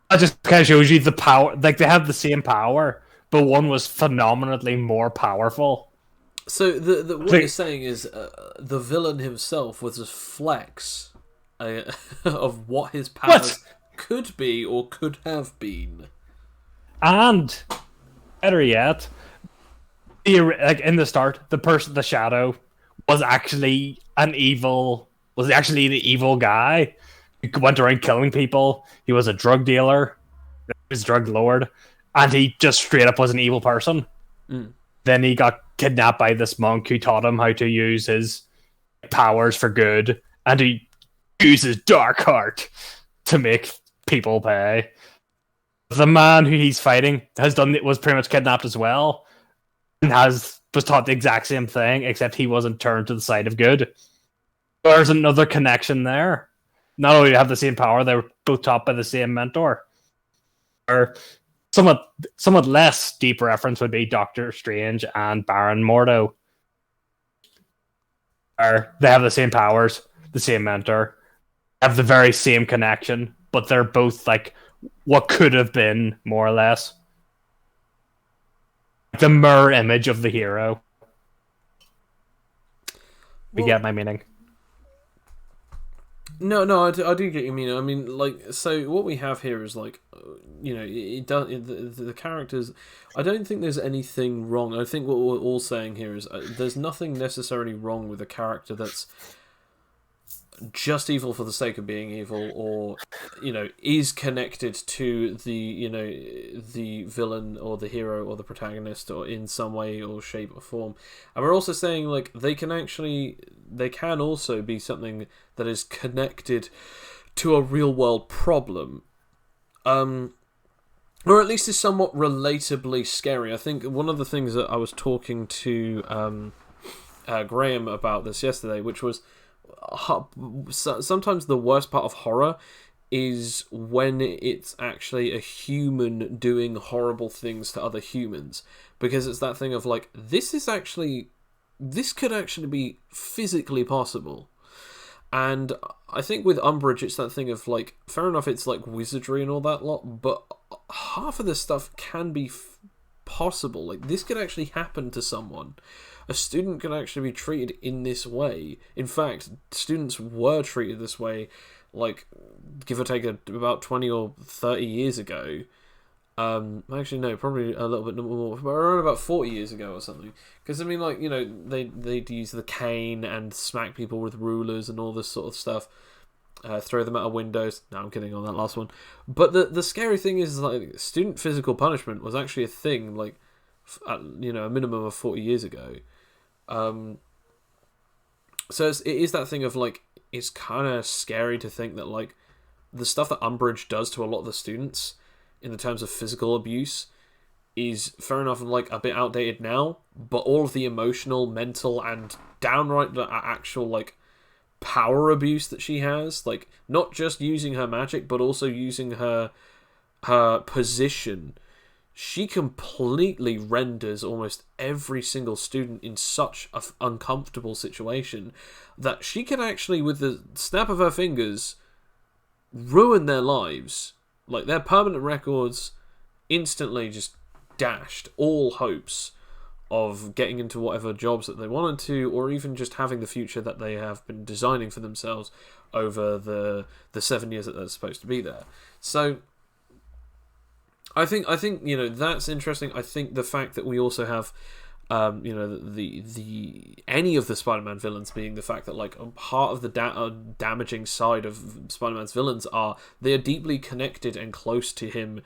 That just kind of shows you the power. They have the same power, but one was phenomenally more powerful. So what you're saying is the villain himself was a flex of what his powers could be or could have been. And better yet, in the start, the Shadow was actually the evil guy. He went around killing people. He was a drug dealer. He was a drug lord. And he just straight up was an evil person. Mm. Then he got kidnapped by this monk who taught him how to use his powers for good. And he used his dark heart to make people pay. The man who he's fighting was pretty much kidnapped as well, and was taught the exact same thing, except he wasn't turned to the side of good. There's another connection there. Not only do they have the same power, they were both taught by the same mentor. Or somewhat less deep reference would be Doctor Strange and Baron Mordo. Or they have the same powers, the same mentor, have the very same connection, but they're both like what could have been, more or less. The mirror image of the hero. You get my meaning? No, I do get you mean. I mean, like, so what we have here is like, you know, the characters. I don't think there's anything wrong. I think what we're all saying here is there's nothing necessarily wrong with a character that's just evil for the sake of being evil, or, you know, is connected to the, you know, the villain or the hero or the protagonist, or in some way or shape or form. And we're also saying, like, they can also be something that is connected to a real world problem, or at least is somewhat relatably scary. I think one of the things that I was talking to Graham about this yesterday, which was sometimes the worst part of horror is when it's actually a human doing horrible things to other humans, because it's that thing of like, this could actually be physically possible. And I think with Umbridge, it's that thing of like, fair enough, it's like wizardry and all that lot, but half of this stuff can be possible. Like, this could actually happen to someone. A student can actually be treated in this way. In fact, students were treated this way, like, give or take about 20 or 30 years ago. Actually, no, probably a little bit more, but around about 40 years ago or something. Because, I mean, like, you know, they'd use the cane and smack people with rulers and all this sort of stuff. Throw them out of windows. No, I'm kidding on that last one. But the scary thing is, like, student physical punishment was actually a thing, like, you know, a minimum of 40 years ago. So it is that thing of, like, it's kind of scary to think that, like, the stuff that Umbridge does to a lot of the students in the terms of physical abuse is, fair enough, like, a bit outdated now, but all of the emotional, mental, and downright actual, like, power abuse that she has, like, not just using her magic, but also using her position, she completely renders almost every single student in such an uncomfortable situation that she can actually, with the snap of her fingers, ruin their lives. Like, their permanent records instantly just dashed. All hopes of getting into whatever jobs that they wanted to, or even just having the future that they have been designing for themselves over the 7 years that they're supposed to be there. So I think you know, that's interesting. I think the fact that we also have you know, the any of the Spider-Man villains being the fact that, like, part of the damaging side of Spider-Man's villains are they are deeply connected and close to him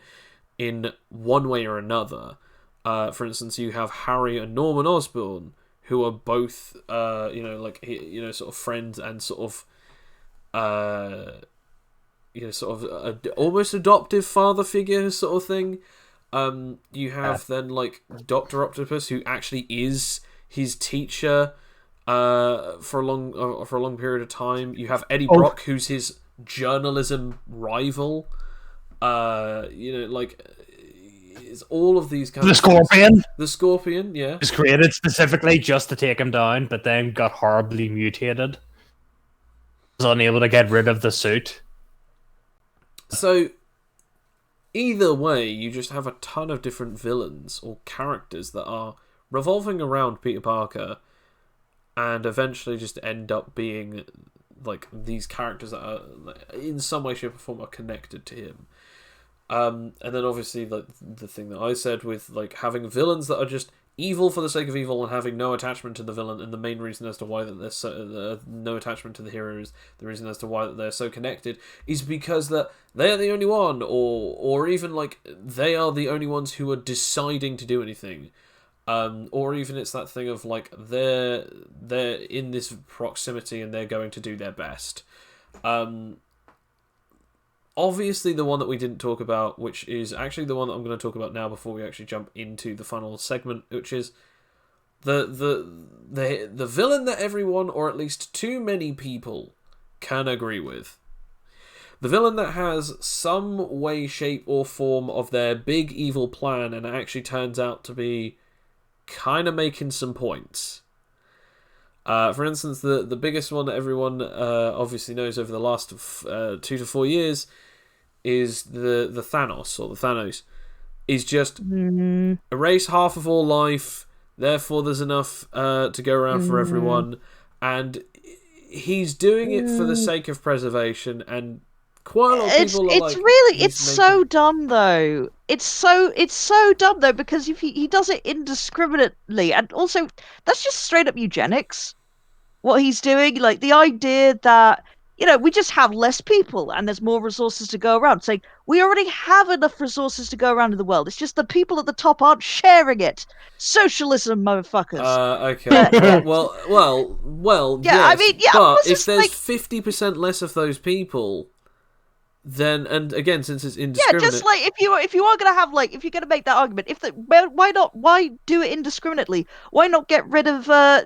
in one way or another. For instance, you have Harry and Norman Osborn, who are both you know, like, you know, sort of friends and sort of you know, sort of almost adoptive father figure sort of thing. You have then, like, Dr. Octopus, who actually is his teacher for a long period of time. You have Eddie Brock, who's his journalism rival. You know, like, it's all of these kinds the Scorpion. Things. The Scorpion, yeah, was created specifically just to take him down, but then got horribly mutated. Was unable to get rid of the suit. So, either way, you just have a ton of different villains or characters that are revolving around Peter Parker and eventually just end up being, like, these characters that are, in some way, shape, or form, are connected to him. And then, obviously, like, the thing that I said with, like, having villains that are just evil for the sake of evil and having no attachment to the villain, and the main reason as to why that there's no attachment to the hero is the reason as to why that they're so connected is because that they are the only one, or even, like, they are the only ones who are deciding to do anything, or even it's that thing of, like, they're in this proximity and they're going to do their best. obviously the one that we didn't talk about, which is actually the one that I'm going to talk about now before we actually jump into the final segment, which is the villain that everyone, or at least too many people, can agree with. The villain that has some way, shape, or form of their big evil plan and actually turns out to be kind of making some points. For instance, the biggest one that everyone obviously knows over the last 2 to 4 years is the Thanos, or the Thanos. Is just erase half of all life, therefore there's enough to go around for everyone, and he's doing it for the sake of preservation, and quite a lot of people are like... It's so dumb, though. It's so dumb, though, because if he does it indiscriminately, and also, that's just straight up eugenics. What he's doing, like, the idea that, we just have less people, and there's more resources to go around. Saying, we already have enough resources to go around in the world. It's just the people at the top aren't sharing it. Socialism, motherfuckers. Okay. Well, yeah, yes, I mean, yeah, but if there's 50% less of those people... Then, and again, since it's indiscriminate... Yeah, just like if you are gonna have, like, if you're gonna make that argument, why do it indiscriminately? Why not get rid of why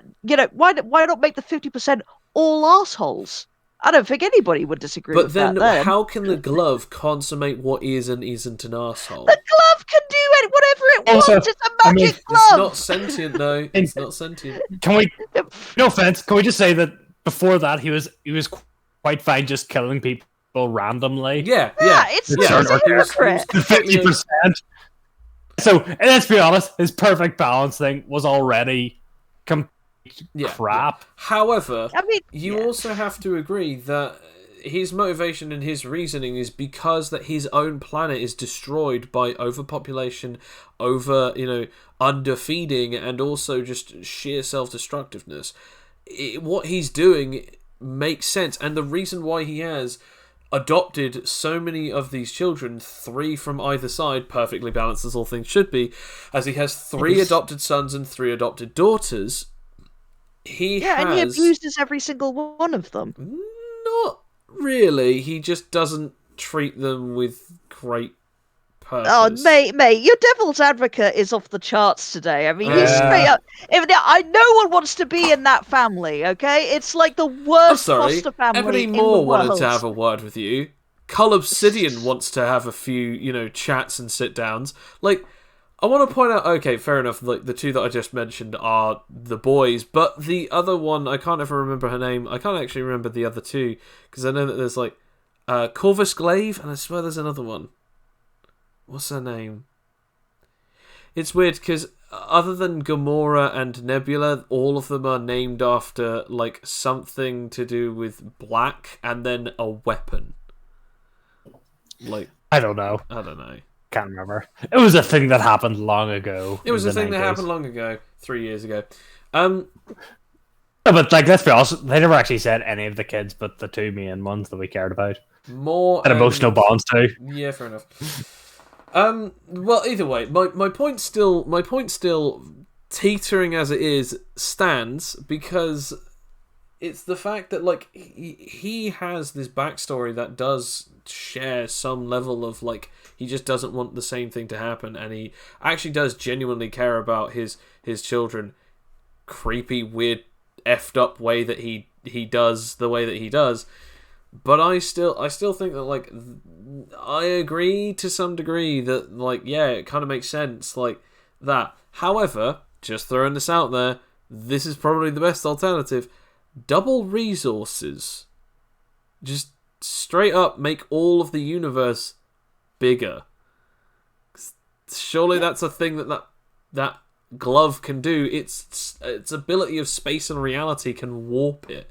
not make the 50% all assholes? I don't think anybody would disagree with that. But then, how can the glove consummate what is and isn't an asshole? The glove can do whatever it wants. It's a magic glove. It's not sentient, though. It's not sentient. Can we? No offense. Can we just say that before that he was quite fine just killing people randomly? Yeah. It's a hypocrite. 50%. So, and let's be honest, his perfect balance thing was already crap. However, you also have to agree that his motivation and his reasoning is because that his own planet is destroyed by overpopulation, underfeeding, and also just sheer self-destructiveness. What he's doing makes sense, and the reason why he has adopted so many of these children, 3 from either side, perfectly balanced as all things should be, as he has 3 adopted sons and 3 adopted daughters. And he abuses every single one of them. Not really. He just doesn't treat them with great purpose. Oh, mate, your devil's advocate is off the charts today. I mean, he's straight up... no one wants to be in that family, okay? It's like the worst foster family Ebony in Moore the world. wanted to have a word with you. Cull Obsidian wants to have a few, chats and sit-downs. Like, I want to point out, okay, fair enough, like, the 2 that I just mentioned are the boys, but the other one, I can't ever remember her name. I can't actually remember the other 2, because I know that there's, like, Corvus Glaive, and I swear there's another one. What's her name? It's weird, because other than Gamora and Nebula, all of them are named after, like, something to do with black, and then a weapon. Like... I don't know. Can't remember. It was a thing that happened long ago. It was a thing that happened long ago, 3 years ago. But, like, let's be honest, they never actually said any of the kids but the 2 main ones that we cared about. More... And emotional bonds, too. Yeah, fair enough. Well, either way, my point still teetering as it is stands, because it's the fact that, like, he has this backstory that does share some level of, like, he just doesn't want the same thing to happen, and he actually does genuinely care about his children. Creepy, weird, effed up way that he does the way that he does. But I still think that, like, I agree to some degree that, like, yeah, it kind of makes sense, like, that. However, just throwing this out there, this is probably the best alternative. Double resources. Just straight up make all of the universe bigger. Surely that's a thing that glove can do. Its ability of space and reality can warp it.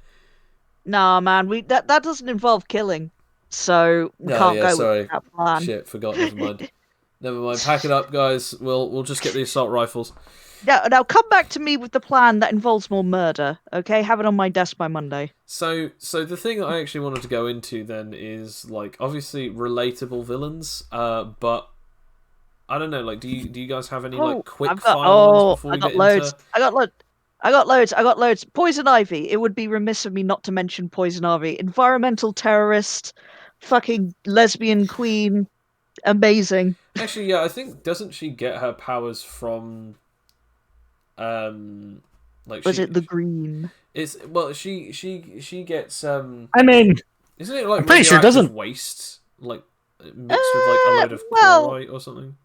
Nah, man, that doesn't involve killing, so we can't go with that plan. Shit, forgot. Never mind. Pack it up, guys. We'll just get the assault rifles. Now come back to me with the plan that involves more murder. Okay, have it on my desk by Monday. So the thing that I actually wanted to go into then is, like, obviously relatable villains. But I don't know. Like, do you guys have any like quick fire ones before we get loads. into... I got loads. Poison Ivy. It would be remiss of me not to mention Poison Ivy. Environmental terrorist. fucking lesbian queen, amazing. Actually, yeah, I think doesn't she get her powers from like Was it the green? it's well she gets I mean, isn't it like I'm pretty sure it radioactive doesn't. waste like mixed with like a load of Well, chlorite or something?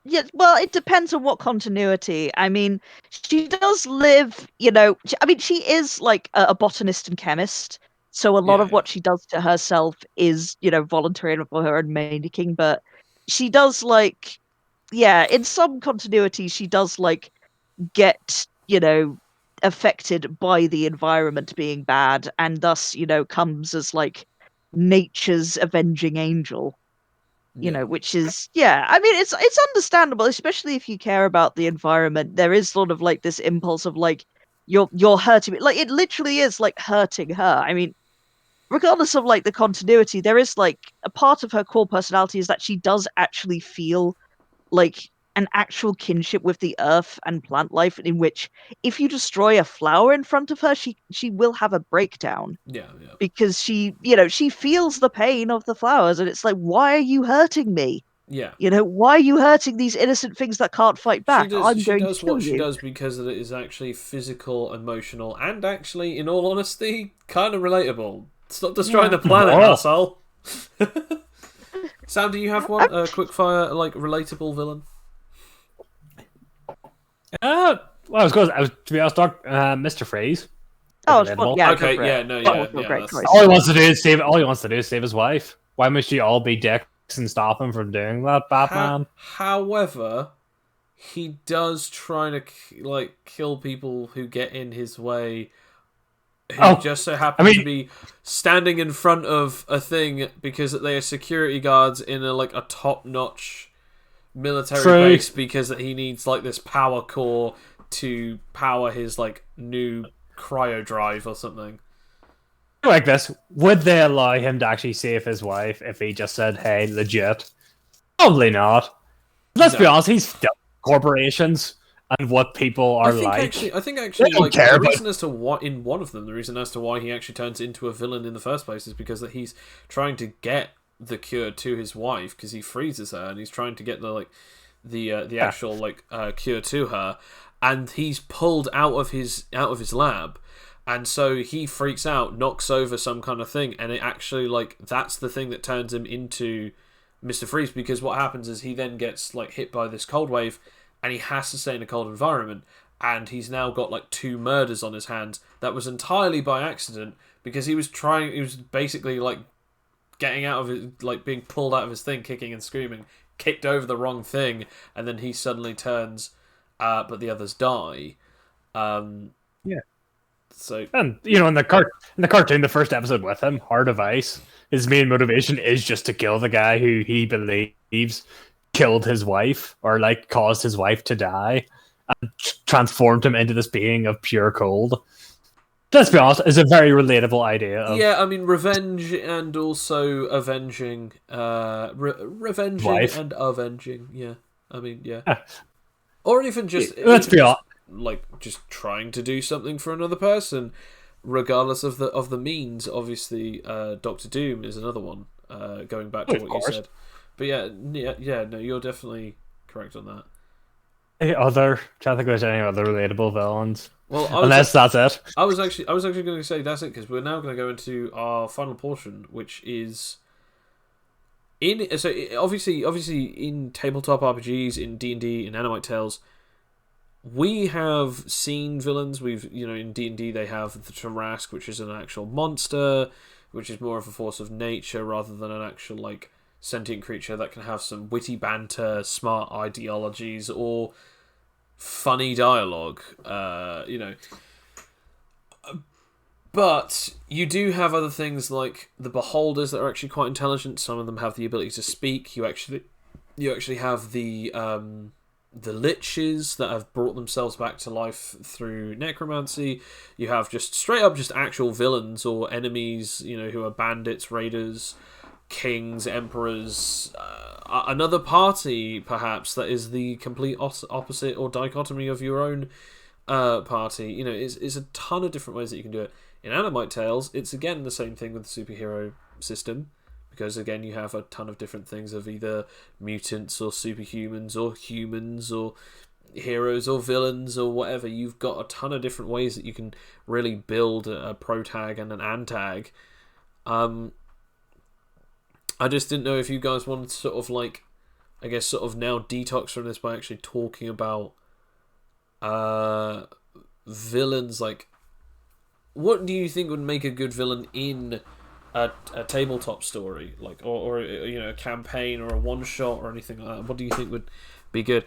yeah, well, it depends on what continuity. I mean, she does live, you know, I mean, she is like a botanist and chemist. So a lot Yeah, of what she does to herself is, you know, voluntary and for her own making. But she does like, yeah, in some continuity, she does like get, you know, affected by the environment being bad and thus, you know, comes as like nature's avenging angel, you yeah, know, which is, yeah, I mean, it's understandable, especially if you care about the environment. There is sort of like this impulse of like you're hurting me. Like it literally is like hurting her. I mean, regardless of like the continuity, there is like a part of her core personality is that she does actually feel like an actual kinship with the earth and plant life, in which if you destroy a flower in front of her, she will have a breakdown yeah, yeah. because she, you know, she feels the pain of the flowers, and it's like, why are you hurting me? Yeah. You know, why are you hurting these innocent things that can't fight She back? does. I'm She going to does kill what she you. does because it is actually physical, emotional, and actually, in all honesty, kind of relatable. Stop destroying Yeah. the planet, Moral. asshole. Sam, do you have one? A quick fire, like relatable villain? Well, I was to be honest, Mr. Freeze. Oh, Relatable. yeah, Okay, go for yeah, it. no, That yeah, was a yeah. great That's choice. All he wants to do is save. All he wants to do is save his wife. Why must you all be dicks and stop him from doing that, Batman? However, he does try to like kill people who get in his way, who just so happen to be standing in front of a thing because they are security guards in a like a top-notch military True. base because he needs like this power core to power his like new cryo drive or something. Like this, would they allow him to actually save his wife if he just said, "Hey, legit"? Probably not. Let's be No. honest. He's still corporations and what people are like. I think They actually, don't like care the about- reason as to what in one of them, the reason as to why he actually turns into a villain in the first place is because that he's trying to get the cure to his wife because he freezes her and he's trying to get the actual cure to her, and he's pulled out of his lab, and so he freaks out, knocks over some kind of thing, and it actually like that's the thing that turns him into Mr. Freeze, because what happens is he then gets like hit by this cold wave and he has to stay in a cold environment, and he's now got like 2 murders on his hands that was entirely by accident because he was basically like getting out of it, like being pulled out of his thing, kicking and screaming, kicked over the wrong thing, and then he suddenly turns, but the others die. Yeah. So And you know, in the cartoon, the first episode with him, Heart of Ice, his main motivation is just to kill the guy who he believes killed his wife or like caused his wife to die and transformed him into this being of pure cold. Let's be honest, it's a very relatable idea. yeah, I mean, revenge and also avenging, revenging Wife. and avenging. Yeah, I mean, yeah, or even just Let's be honest. like just trying to do something for another person, regardless of the means. Obviously, Doctor Doom is another one. Going back to Of what course. you said, but yeah, no, you're definitely correct on that. Trying to think of any other relatable villains. Well, Unless that's it. I was actually going to say that's it, because we're now going to go into our final portion, which is obviously in tabletop RPGs, in D&D, in Animite Tales, we have seen villains. We've in D&D they have the Tarask, which is an actual monster, which is more of a force of nature rather than an actual like sentient creature that can have some witty banter, smart ideologies, or funny dialogue, but you do have other things like the beholders that are actually quite intelligent. Some of them have the ability to speak. You actually have the liches that have brought themselves back to life through necromancy. You have just straight up just actual villains or enemies, who are bandits, raiders, kings, emperors, another party perhaps that is the complete opposite or dichotomy of your own party. It's a ton of different ways that you can do it. In Animite Tales, it's again the same thing with the superhero system, because again you have a ton of different things of either mutants or superhumans or humans or heroes or villains or whatever. You've got a ton of different ways that you can really build a protag and an antag. I just didn't know if you guys wanted to sort of like, I guess, sort of now detox from this by actually talking about villains. Like, what do you think would make a good villain in a tabletop story, like, or you know, a campaign or a one shot or anything like that? What do you think would be good?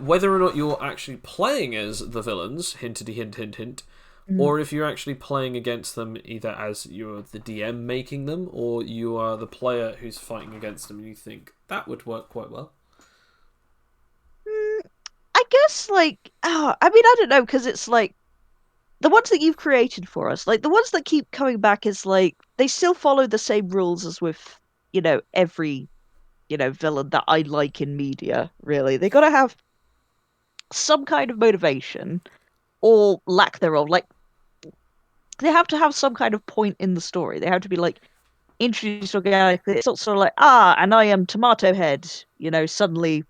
Whether or not you're actually playing as the villains, hintity hint hint hint, or if you're actually playing against them either as you're the DM making them, or you are the player who's fighting against them, and you think that would work quite well. I guess, like, I mean, I don't know, because it's like the ones that you've created for us, like the ones that keep coming back, is like they still follow the same rules as with, every, villain that I like in media, really. They gotta have some kind of motivation or lack thereof. Like, they have to have some kind of point in the story. They have to be like introduced organically. It's not sort of like, and I am Tomato Head, suddenly,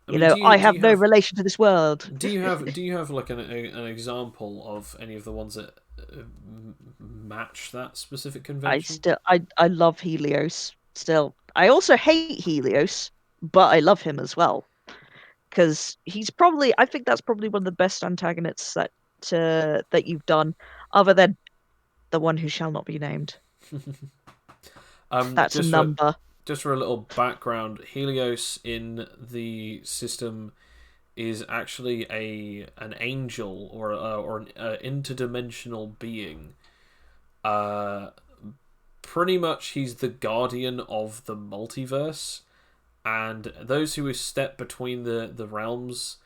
I mean, I have no relation to this world. Do you have like an example of any of the ones that match that specific convention? I love Helios still. I also hate Helios, but I love him as well, because I think that's probably one of the best antagonists that you've done, other than the one who shall not be named. That's a number. Just for a little background, Helios in the system is actually an angel or an interdimensional being. Pretty much, he's the guardian of the multiverse, and those who step between the realms.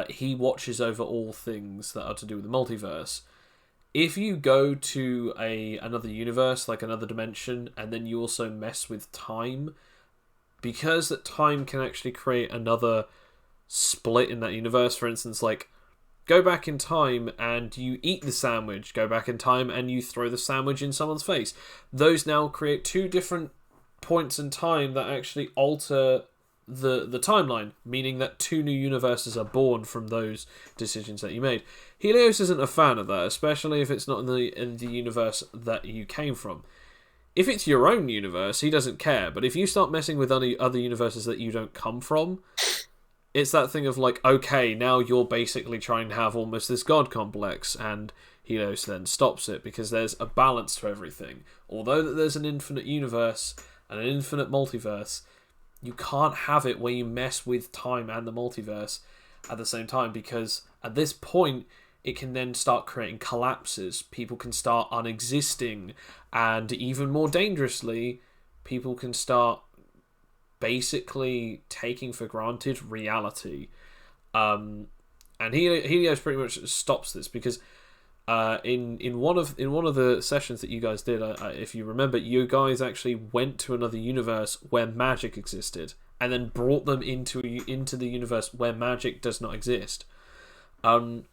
He watches over all things that are to do with the multiverse. If you go to another universe, like another dimension, and then you also mess with time, because that time can actually create another split in that universe. For instance, like, go back in time and you eat the sandwich, go back in time and you throw the sandwich in someone's face. Those now create two different points in time that actually alter the timeline, meaning that two new universes are born from those decisions that you made. Helios isn't a fan of that, especially if it's not in the universe that you came from. If it's your own universe, he doesn't care, but if you start messing with other universes that you don't come from, it's that thing of like, okay, now you're basically trying to have almost this god complex, and Helios then stops it, because there's a balance to everything. Although that there's an infinite universe and an infinite multiverse, you can't have it where you mess with time and the multiverse at the same time, because at this point it can then start creating collapses. People can start unexisting, and even more dangerously, people can start basically taking for granted reality. And Helios pretty much stops this, because in one of the sessions that you guys did, if you remember, you guys actually went to another universe where magic existed, and then brought them into the universe where magic does not exist. And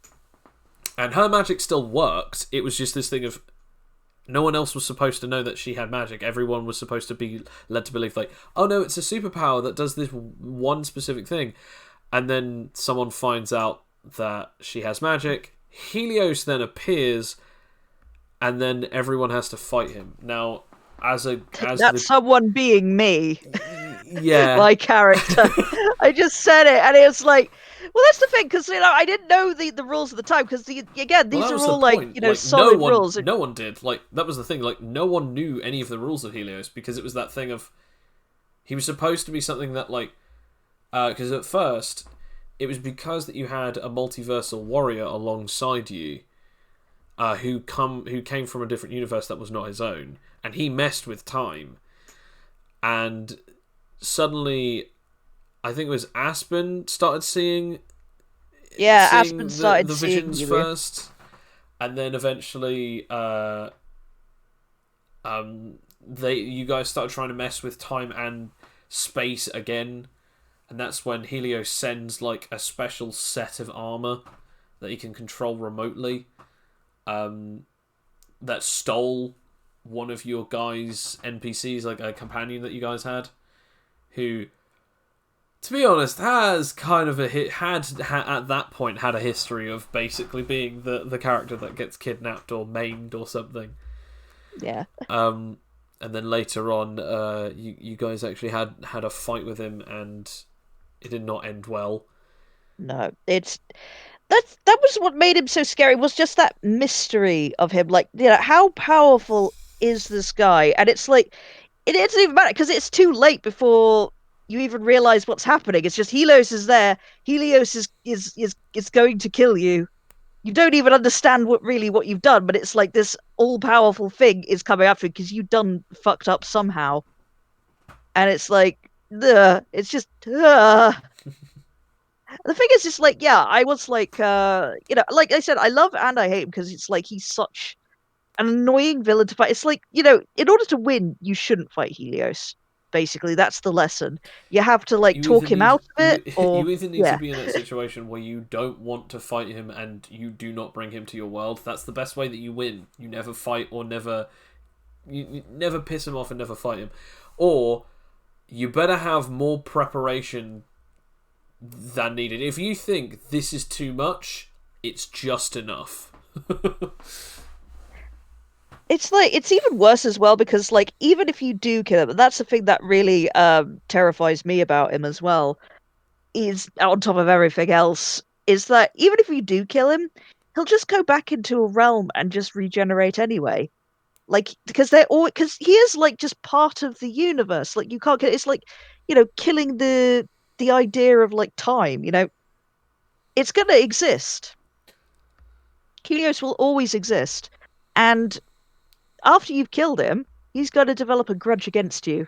her magic still worked. It was just this thing of no one else was supposed to know that she had magic. Everyone was supposed to be led to believe, like, oh no, it's a superpower that does this one specific thing. And then someone finds out that she has magic. Helios then appears, and then everyone has to fight him. Now, someone being me. Yeah. My character. I just said it, and it was like, well, that's the thing, because I didn't know the rules at the time, because again, these are all like solid rules. No one did. Like, that was the thing. Like, no one knew any of the rules of Helios, because it was that thing of he was supposed to be something that, like, because at first it was because that you had a multiversal warrior alongside you, who came from a different universe that was not his own, and he messed with time, and suddenly, I think it was Aspen started seeing. Yeah, Aspen started the visions first, and then eventually, you guys started trying to mess with time and space again, and that's when Helios sends like a special set of armor that he can control remotely. That stole one of your guys' NPCs, like a companion that you guys had, who, to be honest, has kind of had at that point had a history of basically being the character that gets kidnapped or maimed or something. Yeah. And then later on, you guys actually had a fight with him, and it did not end well. No, that was what made him so scary, was just that mystery of him. Like, how powerful is this guy? And it's like, it doesn't even matter because it's too late before you even realize what's happening. It's just Helios is there. Helios is going to kill you. You don't even understand what you've done, but it's like this all powerful thing is coming after you because you done fucked up somehow. And it's like, it's just, The thing is, just like, yeah, I was like, like I said, I love and I hate him because it's like he's such an annoying villain to fight. It's like, in order to win, you shouldn't fight Helios. Basically, that's the lesson. You have to like talk him out of it, or you either need to be in that situation where you don't want to fight him and you do not bring him to your world. That's the best way that you win. You never fight or you never piss him off and never fight him, or you better have more preparation than needed. If you think this is too much, it's just enough. It's like, it's even worse as well because like, even if you do kill him, and that's the thing that really terrifies me about him as well, is on top of everything else, is that even if you do kill him, he'll just go back into a realm and just regenerate anyway. Like, because he is like just part of the universe. Like, you can't get, it's like, killing the idea of like time, it's gonna exist. Helios will always exist, and after you've killed him, he's going to develop a grudge against you.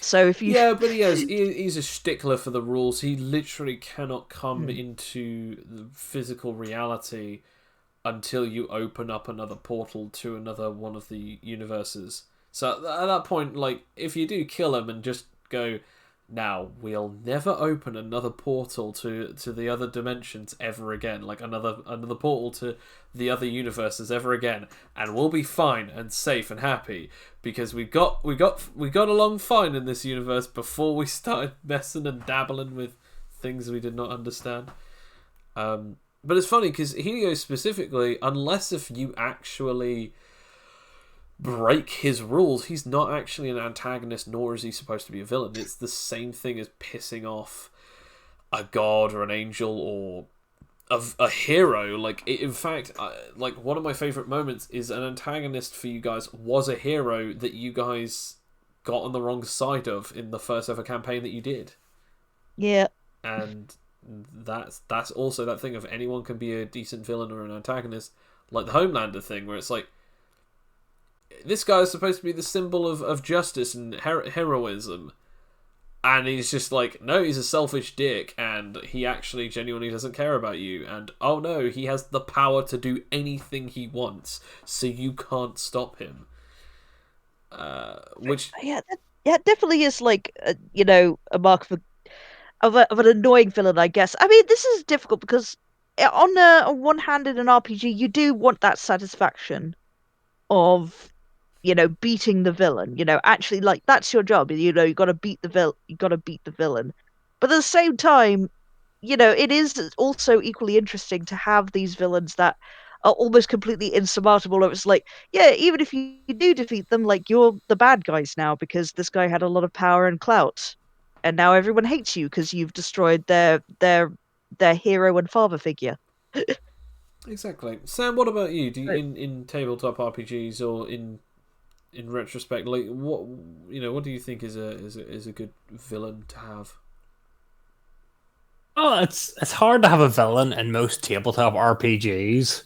So if you... Yeah, but he's a stickler for the rules. He literally cannot come into the physical reality until you open up another portal to another one of the universes. So at that point, like, if you do kill him and just go, now we'll never open another portal to the other dimensions ever again, like another portal to the other universes ever again, and we'll be fine and safe and happy because we got along fine in this universe before we started messing and dabbling with things we did not understand. But it's funny because Helios specifically, unless if you actually break his rules, he's not actually an antagonist, nor is he supposed to be a villain. It's the same thing as pissing off a god or an angel or a hero. Like, in fact, like, one of my favorite moments is an antagonist for you guys was a hero that you guys got on the wrong side of in the first ever campaign that you did. Yeah. And that's also that thing of anyone can be a decent villain or an antagonist, like the Homelander thing, where it's like, this guy is supposed to be the symbol of justice and heroism, and he's just like, no, he's a selfish dick, and he actually genuinely doesn't care about you, and oh no, he has the power to do anything he wants, so you can't stop him. Which it definitely is like a mark of an annoying villain, I guess. I mean, this is difficult because on one hand, in an RPG, you do want that satisfaction of beating the villain. Actually, like, that's your job. You got to beat the villain. But at the same time, it is also equally interesting to have these villains that are almost completely insurmountable. It's like, yeah, even if you do defeat them, like, you're the bad guys now because this guy had a lot of power and clout, and now everyone hates you because you've destroyed their hero and father figure. Exactly. Sam, what about you? Do you in tabletop RPGs or in retrospect, like, what do you think is a good villain to have? Oh, it's hard to have a villain in most tabletop RPGs,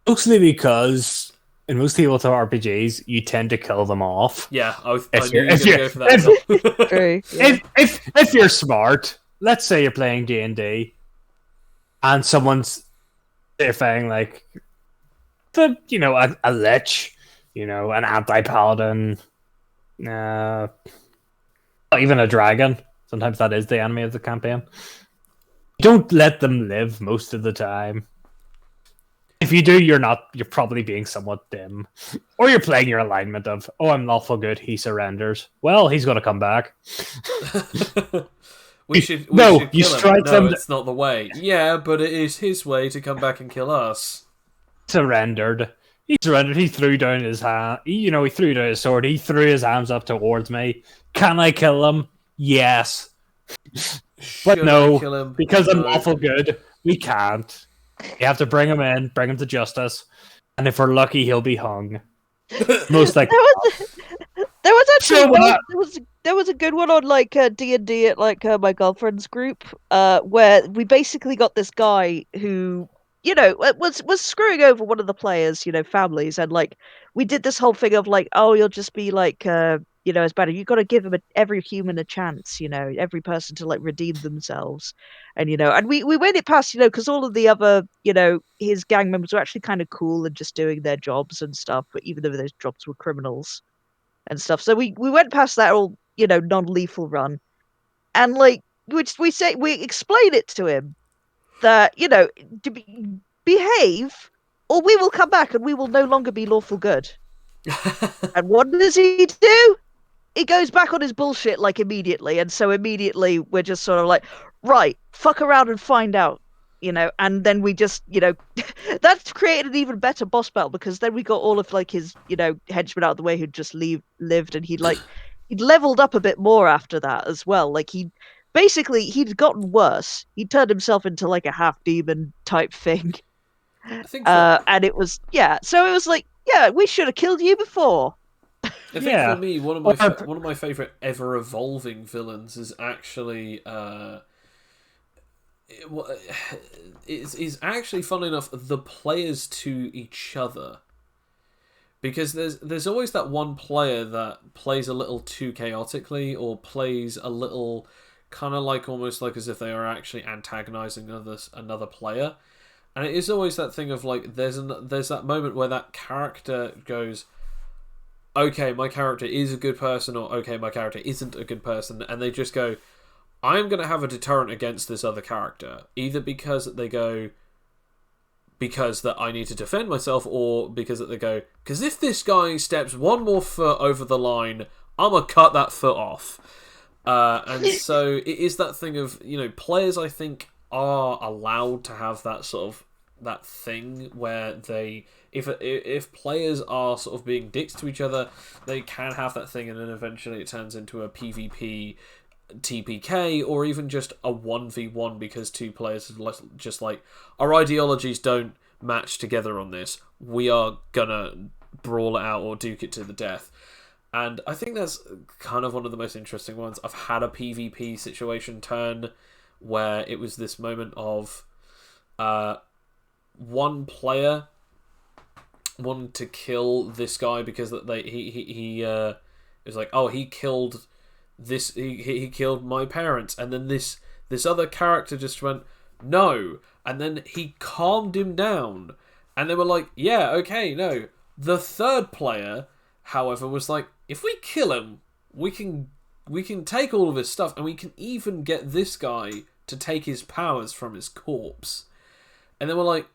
mostly because in most tabletop RPGs you tend to kill them off. Yeah, I knew you were going to go for that. True. Yeah. If you're smart, let's say you're playing D&D, and someone's saying like a lich, an anti-paladin, not even a dragon. Sometimes that is the enemy of the campaign. Don't let them live most of the time. If you do, you're not. You're probably being somewhat dim, or you're playing your alignment of, "Oh, I'm lawful good." He surrenders. Well, he's going to come back. we should No, kill you him. strike No, them. it's not the way. Yeah, but it is his way to come back and kill us. Surrendered. He surrendered. He threw down his hand. He threw down his sword. He threw his hands up towards me. Can I kill him? Yes, but Should no, I kill him? because I'm No. lawful good. We can't. You have to bring him in, bring him to justice, and if we're lucky, he'll be hung. Most likely. There was actually So what? there was a good one on like D&D at like my girlfriend's group, where we basically got this guy who was screwing over one of the players, families, and like we did this whole thing of like, oh, you'll just be like as bad. You got to give him every human a chance, every person to like redeem themselves, and and we went it past, because all of the other, his gang members were actually kind of cool and just doing their jobs and stuff, but even though those jobs were criminals and stuff. So we went past that all, non-lethal run. And like we explain it to him that, behave or we will come back and we will no longer be lawful good. And what does he do? He goes back on his bullshit like immediately. And so immediately we're just sort of like, right, fuck around and find out. And then we just, that's created an even better boss battle, because then we got all of like his, henchmen out of the way who'd just lived, and he'd leveled up a bit more after that as well. Like he'd gotten worse. He turned himself into like a half demon type thing. I think and it was, so it was like, we should have killed you before. I think for me, one of my favorite ever evolving villains is actually is actually, funnily enough, the players to each other. Because there's always that one player that plays a little too chaotically, or plays a little kind of like almost like as if they are actually antagonizing another player. And it is always that thing of like there's that moment where that character goes, okay, my character is a good person, or okay, my character isn't a good person, and they just go, I'm going to have a deterrent against this other character, either because that I need to defend myself, or because that they go, because if this guy steps one more foot over the line, I'm going to cut that foot off. And so it is that thing of, players, I think, are allowed to have that sort of, that thing where they, if players are sort of being dicks to each other, they can have that thing, and then eventually it turns into a PvP TPK, or even just a 1v1 because two players are just like, our ideologies don't match together on this, we are gonna brawl it out or duke it to the death. And I think that's kind of one of the most interesting ones. I've had a PvP situation turn where it was this moment of one player wanted to kill this guy because he was like, oh, he killed this, he killed my parents, and then this other character just went, no, and then he calmed him down, and they were like, yeah, okay, no. The third player, however, was like, if we kill him, we can take all of his stuff, and we can even get this guy to take his powers from his corpse. And they were like,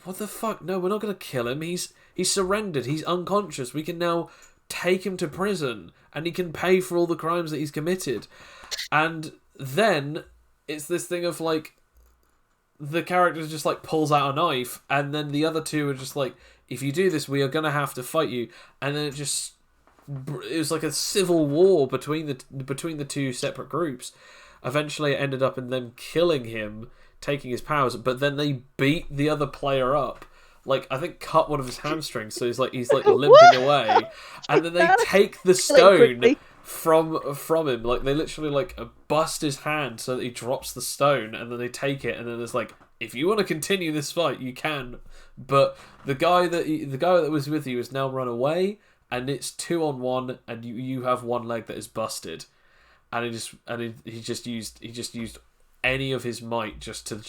what the fuck? No, we're not going to kill him. He's surrendered. He's unconscious. We can now take him to prison, and he can pay for all the crimes that he's committed. And then it's this thing of like, the character just like pulls out a knife, and then the other two are just like, if you do this, we are going to have to fight you. And then it was like a civil war between the two separate groups. Eventually it ended up in them killing him, taking his powers, but then they beat the other player up. Like, I think cut one of his hamstrings, so he's like limping away. And then they take the stone from him. Like, they literally like bust his hand so that he drops the stone, and then they take it, and then there's like, if you want to continue this fight, you can. But the guy that was with you has now run away, and it's 2-on-1, and you have one leg that is busted. And he just used any of his might just to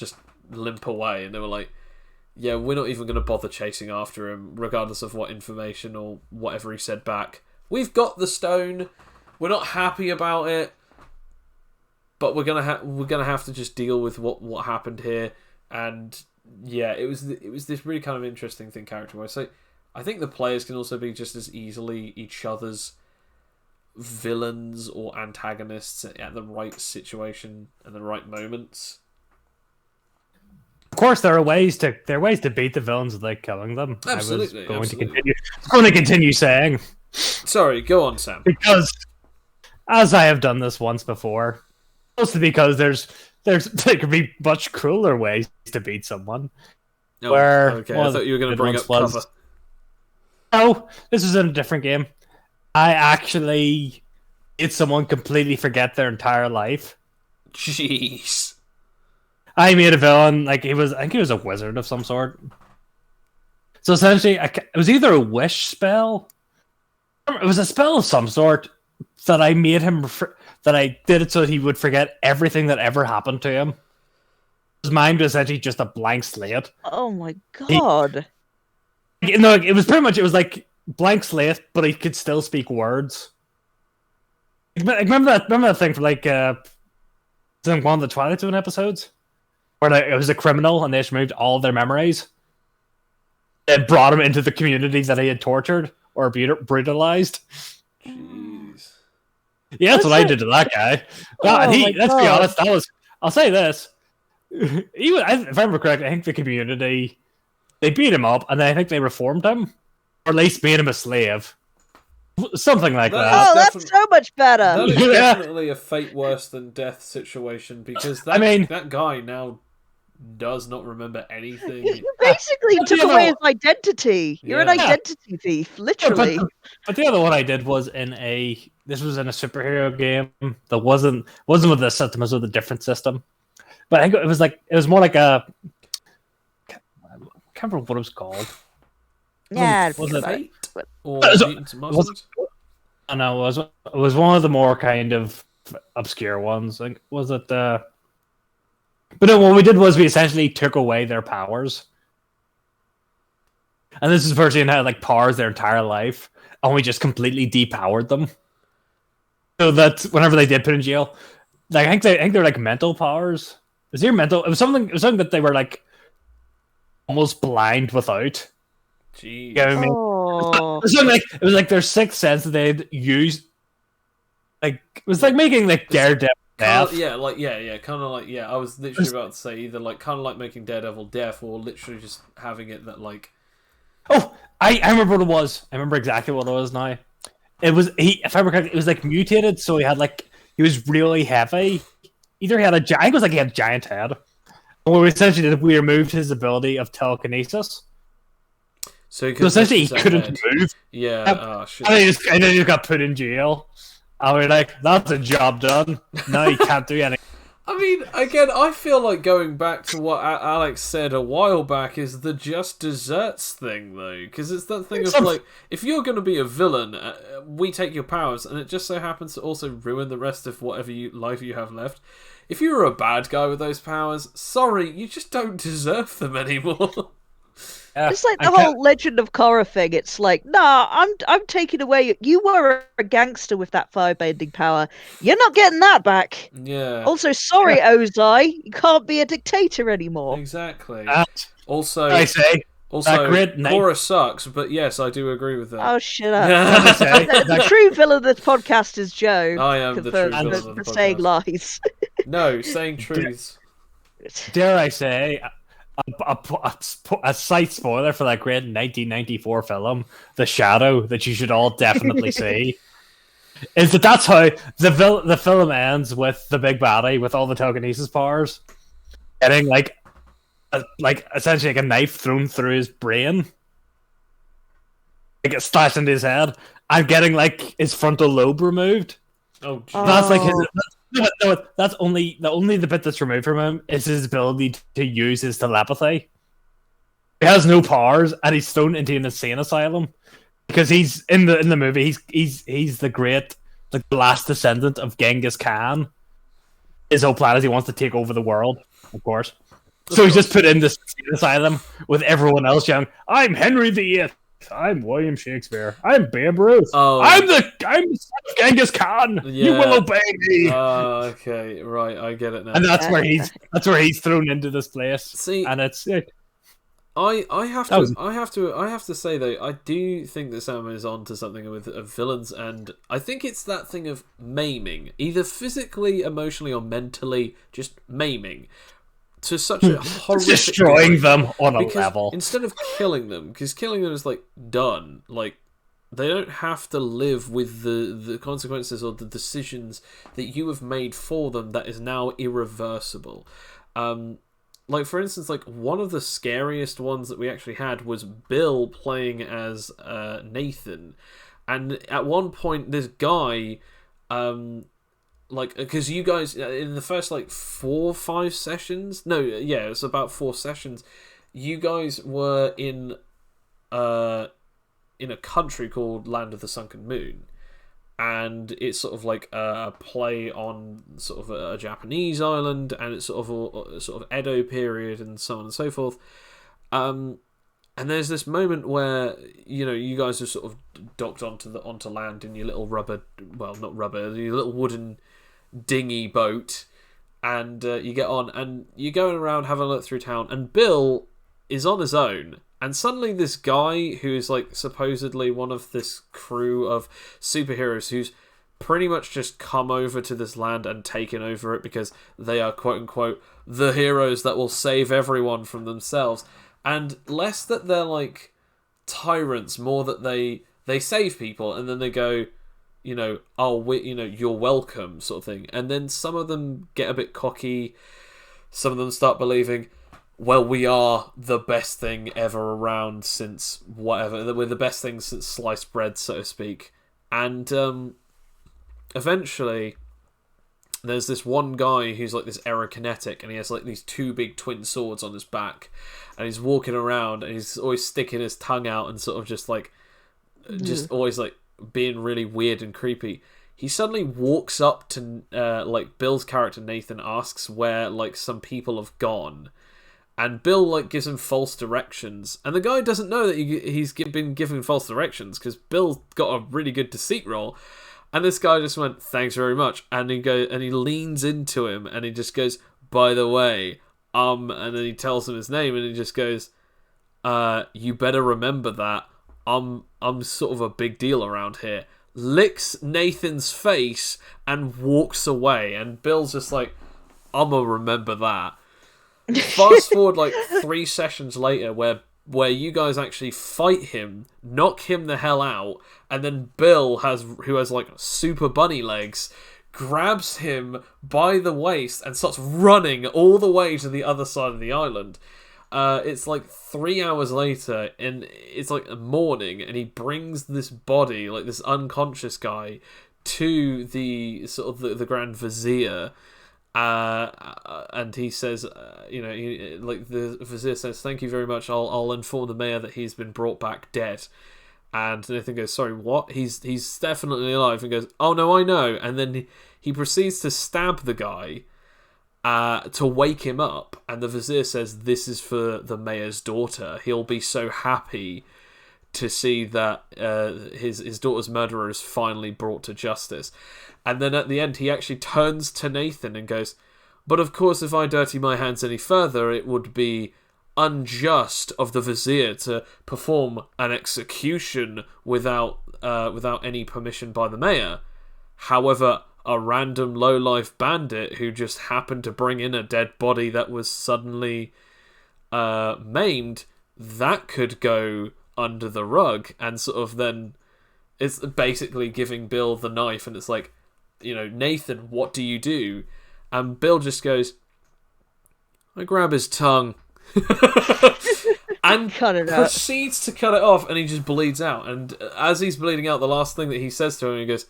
limp away, and they were like, yeah, we're not even going to bother chasing after him, regardless of what information or whatever he said back. We've got the stone. We're not happy about it, but we're gonna have to just deal with what happened here. And yeah, it was this really kind of interesting thing character-wise. So I think the players can also be just as easily each other's villains or antagonists at the right situation and the right moments. Of course, there are ways to beat the villains without killing them. Absolutely, I was absolutely. going to continue saying. Sorry, go on, Sam. Because, as I have done this once before, mostly because there could be much crueler ways to beat someone. Oh, where okay, I thought you were going to bring up cover. No, this was in a different game. I actually made someone completely forget their entire life. Jeez. I made a villain, I think he was a wizard of some sort. So essentially, it was either a wish spell, it was a spell of some sort that I made him, that I did it so that he would forget everything that ever happened to him. His mind was essentially just a blank slate. Oh my god. It was pretty much, it was like blank slate, but he could still speak words. Remember that thing from one of the Twilight Zone episodes? Where it was a criminal and they just removed all of their memories. It brought him into the community that he had tortured or brutalized. Jeez. Yeah, that's what I did to that guy. Let's be honest, I'll say this. If I remember correctly, I think the community, they beat him up and then I think they reformed him. Or at least made him a slave. Something like that. Oh, that's so much better. That is definitely a fate worse than death situation, because that guy now does not remember anything. You basically took away his identity. You're an identity thief, literally. But the other one I did was this was in a superhero game that wasn't with the system, it was with a different system. But I think it was more like a, I can't remember what it was called. Yeah, was it Fate? Or No, it was one of the more kind of obscure ones. Like, was it? But no, what we did was we essentially took away their powers, and this is virtually how like powers their entire life, and we just completely depowered them. So that whenever they did put in jail, like I think they're like mental powers. Is there mental? It was something that they were like almost blind without. Jeez. You know what I mean? Oh. It was like their sixth sense that they'd used. Like it was like making like Daredevil deaf. Kind of like I was literally about to say either like kind of like making Daredevil deaf, or literally just having it that like. Oh, I remember what it was. I remember exactly what it was now. It was if I remember correctly, it was like mutated, so he was really heavy. Either he had I think it was like he had a giant head. And what we essentially did, we removed his ability of telekinesis. So essentially, he couldn't move. Yeah. Yep. Oh shit. And then he just got put in jail. And we're like, that's a job done. Now you can't do anything. I mean, again, I feel like going back to what Alex said a while back is the just desserts thing, though. Because it's that thing of, like, if you're going to be a villain, we take your powers, and it just so happens to also ruin the rest of whatever life you have left. If you were a bad guy with those powers, sorry, you just don't deserve them anymore. It's like the whole Legend of Korra thing. It's like, nah, I'm taking away. You were a gangster with that firebending power. You're not getting that back. Yeah. Also, sorry, Ozai, you can't be a dictator anymore. Exactly. Also, Korra sucks, but yes, I do agree with that. Oh, shut up. The true villain of this podcast is Joe. I am the true villain of the podcast. Saying lies. No, saying truths. Dare I say... A slight spoiler for that great 1994 film, The Shadow, that you should all definitely see, is that's how the film ends with the big baddie with all the telekinesis powers getting like essentially like a knife thrown through his brain, like it slashed into his head, and getting like his frontal lobe removed. Oh, geez. That's like his. No, that's only the bit that's removed from him is his ability to use his telepathy. He has no powers, and he's thrown into an insane asylum because he's in the movie. He's the great, the last descendant of Genghis Khan. His whole plan is he wants to take over the world, of course. So he's just put in this asylum with everyone else young. I'm Henry VIII. I'm William Shakespeare. I'm Babe Ruth. Oh. I'm the son of Genghis Khan. You Yeah. will obey me. Okay, right, I get it now. And that's where he's thrown into this place. See, and it's I have to say though, I do think that Sam is on to something with villains, and I think it's that thing of maiming, either physically, emotionally, or mentally, just maiming to such a horrific destroying degree. them on a Because level instead of killing them, because killing them is like done, like they don't have to live with the consequences or the decisions that you have made for them that is now irreversible. Like, for instance, like, one of the scariest ones that we actually had was Bill playing as Nathan. And at one point, this guy, like, because you guys, in the first, like, 4 or 5 sessions, no, yeah, it was about 4 sessions, you guys were in a country called Land of the Sunken Moon. And it's sort of like a play on sort of a Japanese island, and it's sort of Edo period and so on and so forth. And there's this moment where you guys are sort of docked onto land in your little your little wooden dinghy boat, and you get on and you're going around having a look through town, and Bill is on his own. And suddenly this guy who is like supposedly one of this crew of superheroes who's pretty much just come over to this land and taken over it because they are quote unquote the heroes that will save everyone from themselves. And less that they're like tyrants, more that they save people and then they go, you're welcome sort of thing. And then some of them get a bit cocky, some of them start believing, well, we are the best thing ever around since whatever. We're the best thing since sliced bread, so to speak. And eventually, there's this one guy who's like this aerokinetic, and he has like these 2 big twin swords on his back, and he's walking around, and he's always sticking his tongue out and sort of just like, just always like being really weird and creepy. He suddenly walks up to like Bill's character Nathan, asks where like some people have gone. And Bill like gives him false directions, and the guy doesn't know that he's been given false directions because Bill got a really good deceit roll, and this guy just went, "Thanks very much," and he leans into him, and he just goes, "By the way, and then he tells him his name, and he just goes, "You better remember that I'm sort of a big deal around here." Licks Nathan's face and walks away, and Bill's just like, "I'ma remember that." Fast forward like 3 sessions later where you guys actually fight him, knock him the hell out, and then Bill, who has like super bunny legs, grabs him by the waist and starts running all the way to the other side of the island. It's like 3 hours later, and it's like morning, and he brings this body, like this unconscious guy, to the sort of the Grand Vizier. And he says, the Vizier says, "Thank you very much. I'll inform the mayor that he's been brought back dead." And Nathan goes, "Sorry, what? He's definitely alive." And goes, "Oh no, I know." And then he proceeds to stab the guy to wake him up. And the Vizier says, "This is for the mayor's daughter. He'll be so happy to see that his daughter's murderer is finally brought to justice." And then at the end, he actually turns to Nathan and goes, "But of course, if I dirty my hands any further, it would be unjust of the Vizier to perform an execution without any permission by the mayor. However, a random low-life bandit who just happened to bring in a dead body that was suddenly maimed, that could go under the rug." And sort of then it's basically giving Bill the knife, and it's like, "Nathan, what do you do?" And Bill just goes, "I grab his tongue." And proceeds to cut it off, and he just bleeds out. And as he's bleeding out, the last thing that he says to him, he goes,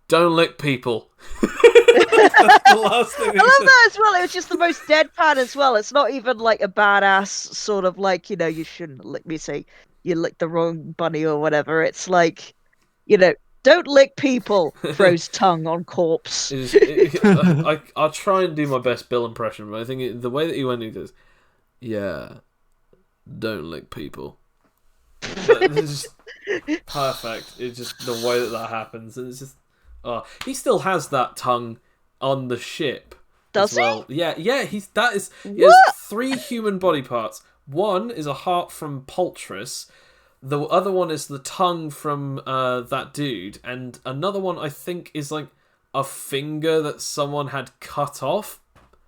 "Don't lick people." That's the last thing. I love that as well. It was just the most deadpan as well. It's not even like a badass sort of like, you shouldn't lick me, say you licked the wrong bunny or whatever. It's like, don't lick people. Throws tongue on corpse. I'll try and do my best Bill impression, but I think the way that he went, he goes, "Yeah, don't lick people." It's just perfect. It's just the way that happens, and it's just. Oh, he still has that tongue on the ship. Does as well. he? Yeah. He has What? 3 human body parts. One is a heart from Poltrus. The other one is the tongue from that dude, and another one I think is like a finger that someone had cut off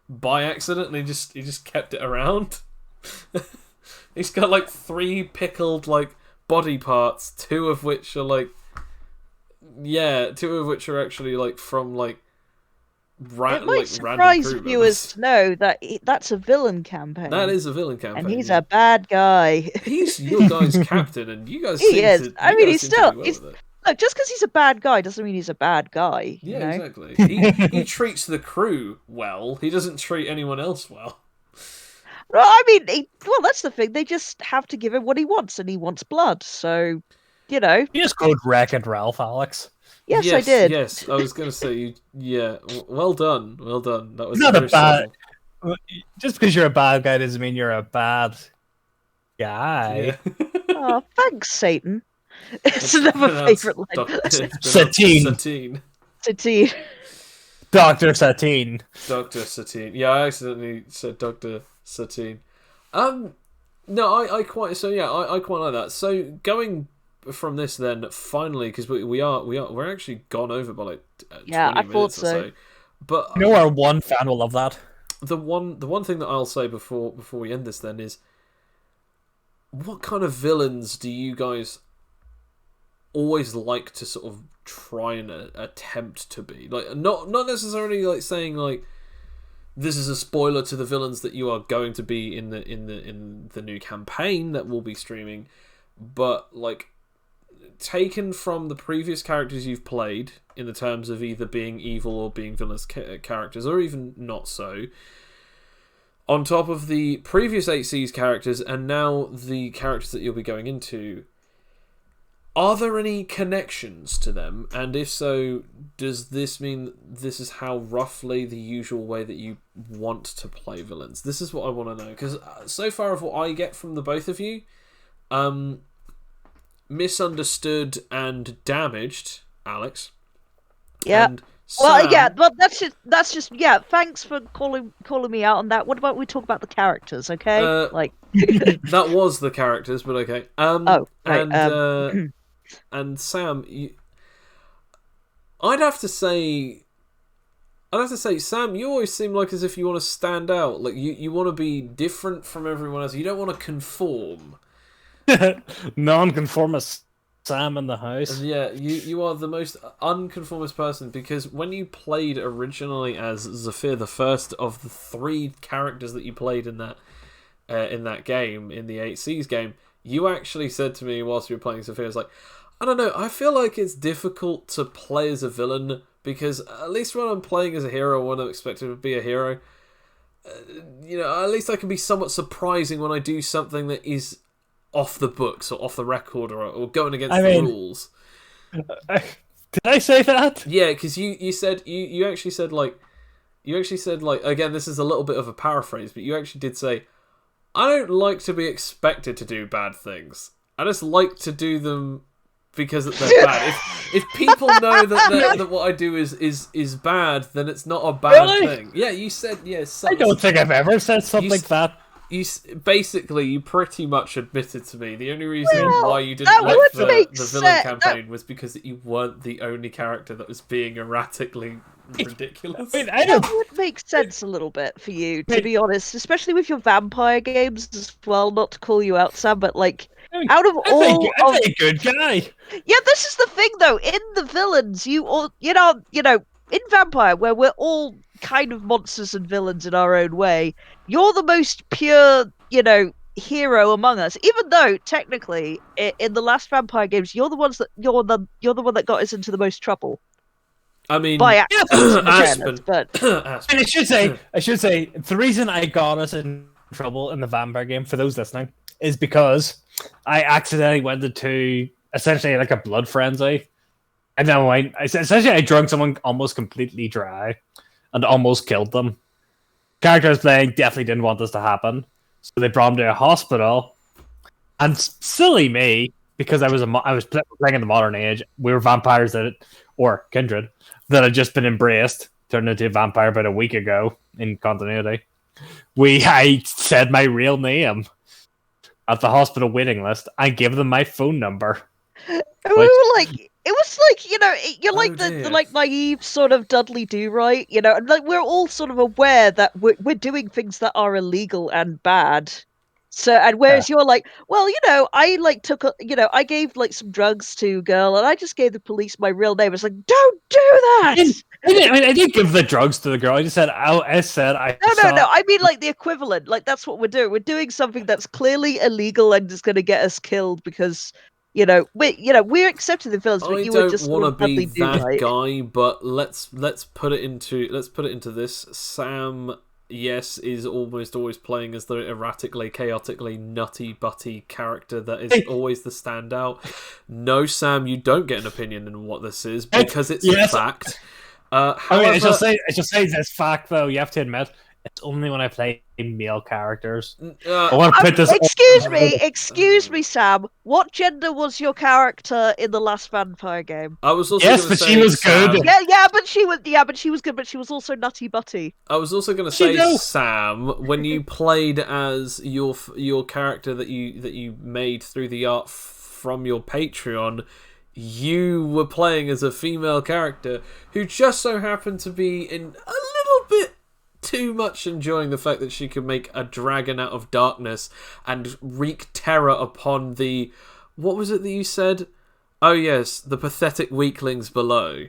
by accident, and he just kept it around. He's got like 3 pickled like body parts, 2 of which are like, yeah, 2 of which are actually like from like It might random surprise crew viewers members. to know that that's a villain campaign. That is a villain campaign, and he's yeah. a bad guy. He's your guy's captain, and you guys He seem is. to. I mean, he's still. well with it. Look, just because he's a bad guy doesn't mean he's a bad guy. Yeah, you know? exactly. He treats the crew well. He doesn't treat anyone else well. Well, I mean, well, that's the thing. They just have to give him what he wants, and he wants blood. So, you know. You just called Wreck-It Ralph, Alex. Yes, I did. Yes, I was going to say, yeah, well done. That was Not a very bad. subtle. Just because you're a bad guy doesn't mean you're a bad guy. Yeah. Oh, thanks, Satan. It's another favourite line. Satine. Satine. Dr. Satine. Dr. Satine. Yeah, I accidentally said Dr. Satine. No, I quite like that. So going from this then, finally, because we're actually gone over by like 20 I thought minutes or so. so. But You know our one fan will love that. the one thing that I'll say before we end this then is, what kind of villains do you guys always like to sort of try and attempt to be? Like, not necessarily like saying like this is a spoiler to the villains that you are going to be in the new campaign that we'll be streaming, but like taken from the previous characters you've played in the terms of either being evil or being villainous characters, or even not so, on top of the previous 8C's characters and now the characters that you'll be going into, are there any connections to them? And if so, does this mean this is how roughly the usual way that you want to play villains? This is what I want to know, because so far of what I get from the both of you, misunderstood and damaged, Alex. Yeah. And Well, Sam, yeah, but that's just yeah. Thanks for calling me out on that. What about we talk about the characters, okay? that was the characters, but okay. Oh, right. And Sam, I'd have to say, Sam, you always seem like as if you want to stand out. Like you want to be different from everyone else. You don't want to conform. Non-conformist Sam in the house. And yeah, you are the most unconformist person, because when you played originally as Zephyr, the first of the 3 characters that you played in that game, in the 8C's game, you actually said to me whilst you were playing Zephyr, it's like, I don't know, I feel like it's difficult to play as a villain, because at least when I'm playing as a hero, when I'm expected to be a hero, at least I can be somewhat surprising when I do something that is off the books or off the record or going against the rules. Did I say that? Yeah, because you said you actually said like again, this is a little bit of a paraphrase, but you actually did say, I don't like to be expected to do bad things. I just like to do them because they're bad. If people know that what I do is bad, then it's not a bad thing. Yeah, you said yes. I don't think I've ever said something like that. You pretty much admitted to me the only reason why you didn't like the villain campaign was because you weren't the only character that was being erratically ridiculous. That would make sense a little bit for you, to be honest, especially with your vampire games as well. Not to call you out, Sam, but like, out of all, I'm a good guy. Yeah, this is the thing though. In the villains, you know, in Vampire, where we're all kind of monsters and villains in our own way, you're the most pure, hero among us. Even though technically, in the last Vampire games, you're the one that got us into the most trouble. I mean, by accident, Aspen. but And I should say, the reason I got us in trouble in the Vampire game, for those listening, is because I accidentally went into essentially like a blood frenzy. And then I drunk someone almost completely dry and almost killed them. Characters playing definitely didn't want this to happen. So they brought him to a hospital. And silly me, because I was playing in the modern age. We were vampires or kindred that had just been embraced, turned into a vampire about a week ago in continuity. I said my real name at the hospital waiting list. I gave them my phone number. We were like, it was like, you're like Oh, the dear. like naive sort of Dudley Do Right, and like we're all sort of aware that we're doing things that are illegal and bad. So, and whereas you're like, well, I like I gave like some drugs to a girl, and I just gave the police my real name. It's like, don't do that. I didn't give the drugs to the girl. I just said, No. I mean, like the equivalent. Like that's what we're doing. We're doing something that's clearly illegal and is going to get us killed because, we're accepting the villains, but I you were don't just want to sort of be Dudley Do that Right. guy, but let's put it into this. Sam, yes, is almost always playing as the erratically, chaotically, nutty butty character that is always the standout. No, Sam, you don't get an opinion in what this is because it's a fact. However, I just say this fact though. You have to admit, it's only when I play male characters. I want to put this. Excuse me, Sam. What gender was your character in the last vampire game? I was also Yes, but she was good. Yeah, but she was good, but she was also nutty butty. I was also going to say, Sam, when you played as your character that you made through the art from your Patreon, you were playing as a female character who just so happened to be in a little bit too much enjoying the fact that she could make a dragon out of darkness and wreak terror upon the... What was it that you said? Oh yes, the pathetic weaklings below.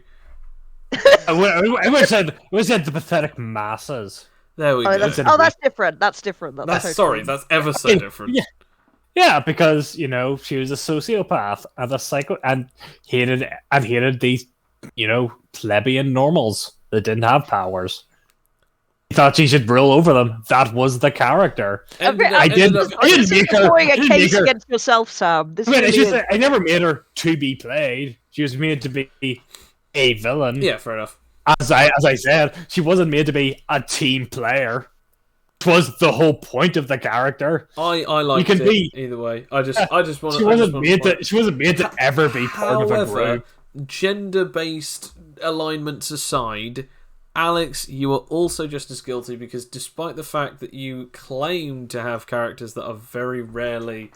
I said the pathetic masses. There we go. That's different. That's different. That's ever so different. Yeah, because she was a sociopath and a psycho, and hated these plebeian normals that didn't have powers. He thought she should rule over them. That was the character. I didn't make her a case against yourself, Sam. I never made her to be played. She was made to be a villain. Yeah, fair enough. As I said, she wasn't made to be a team player. It was the whole point of the character. I like it either way. I just want to. She wasn't made to ever be part of a group. Gender-based alignments aside, Alex, you are also just as guilty because despite the fact that you claim to have characters that are very rarely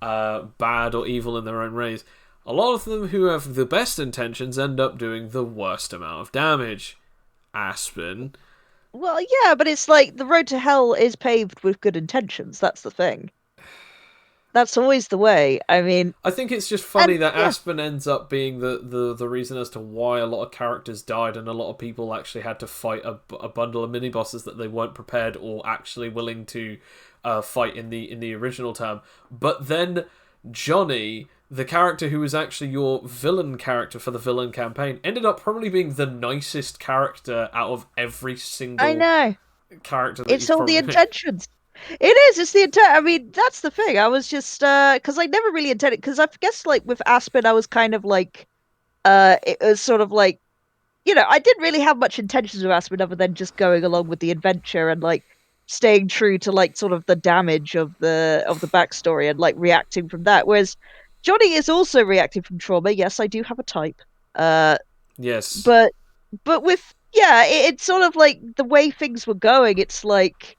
bad or evil in their own ways, a lot of them who have the best intentions end up doing the worst amount of damage. Aspen. Well, yeah, but it's like the road to hell is paved with good intentions. That's the thing. That's always the way. I mean, I think it's just funny that Aspen ends up being the reason as to why a lot of characters died and a lot of people actually had to fight a bundle of mini bosses that they weren't prepared or actually willing to fight in the original term. But then Johnny, the character who was actually your villain character for the villain campaign, ended up probably being the nicest character out of every single character. It's all the intentions. It is. It's the intent. I mean, that's the thing. I was just because I never really intended. Because I guess like with Aspen, I was kind of like, it was sort of like, I didn't really have much intentions with Aspen other than just going along with the adventure and like staying true to like sort of the damage of the backstory and like reacting from that. Whereas Johnny is also reacting from trauma. Yes, I do have a type. Yes. But with it's sort of like the way things were going. It's like,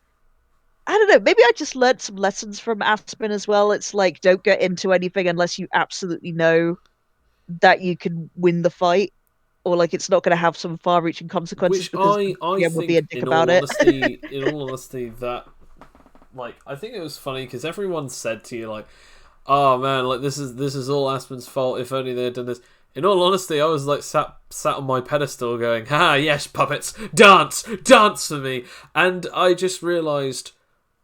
I don't know, maybe I just learned some lessons from Aspen as well. It's like, don't get into anything unless you absolutely know that you can win the fight, or like it's not going to have some far-reaching consequences. Which I think, will be a dick about it. In all honesty, that like I think it was funny because everyone said to you like, "Oh man, like this is all Aspen's fault. If only they had done this." In all honesty, I was like sat on my pedestal going, "Ha, yes, puppets, dance for me," and I just realised,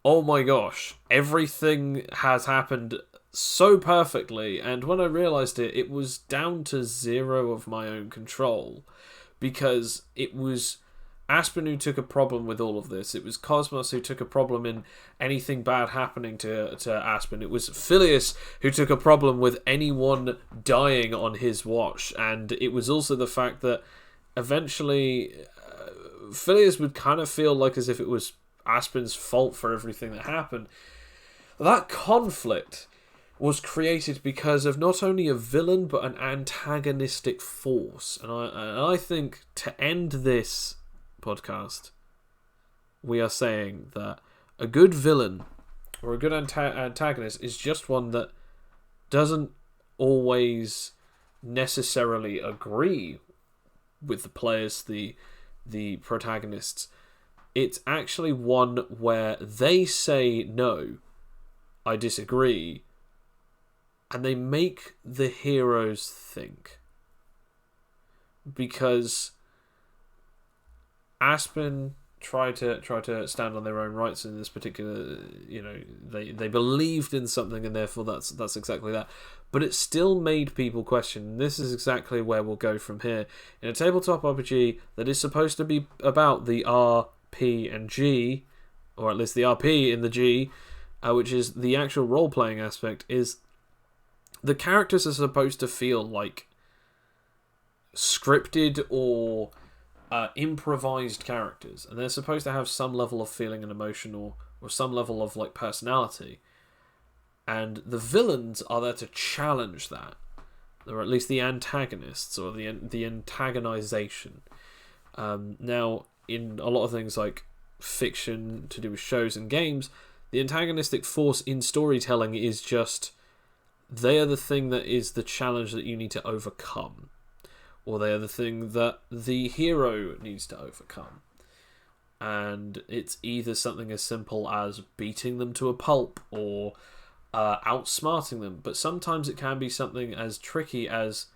oh my gosh, everything has happened so perfectly, and when I realised it, it was down to zero of my own control, because it was Aspen who took a problem with all of this. It was Cosmos who took a problem in anything bad happening to Aspen. It was Helios who took a problem with anyone dying on his watch, and it was also the fact that eventually Helios would kind of feel like as if it was Aspen's fault for everything that happened. That conflict was created because of not only a villain but an antagonistic force. And I think to end this podcast, we are saying that a good villain or a good antagonist is just one that doesn't always necessarily agree with the players, the protagonists. It's actually one where they say, no, I disagree, and they make the heroes think. Because Aspen try to stand on their own rights in this particular, they believed in something, and therefore that's exactly that. But it still made people question. And this is exactly where we'll go from here. In a tabletop RPG that is supposed to be about the R, P, and G, or at least the RP in the G, which is the actual role-playing aspect, is the characters are supposed to feel like scripted or improvised characters, and they're supposed to have some level of feeling and emotion, or some level of like personality. And the villains are there to challenge that, or at least the antagonists, or the antagonization. Now, in a lot of things like fiction to do with shows and games, the antagonistic force in storytelling is just, they are the thing that is the challenge that you need to overcome, or they are the thing that the hero needs to overcome. And it's either something as simple as beating them to a pulp, or outsmarting them, but sometimes it can be something as tricky as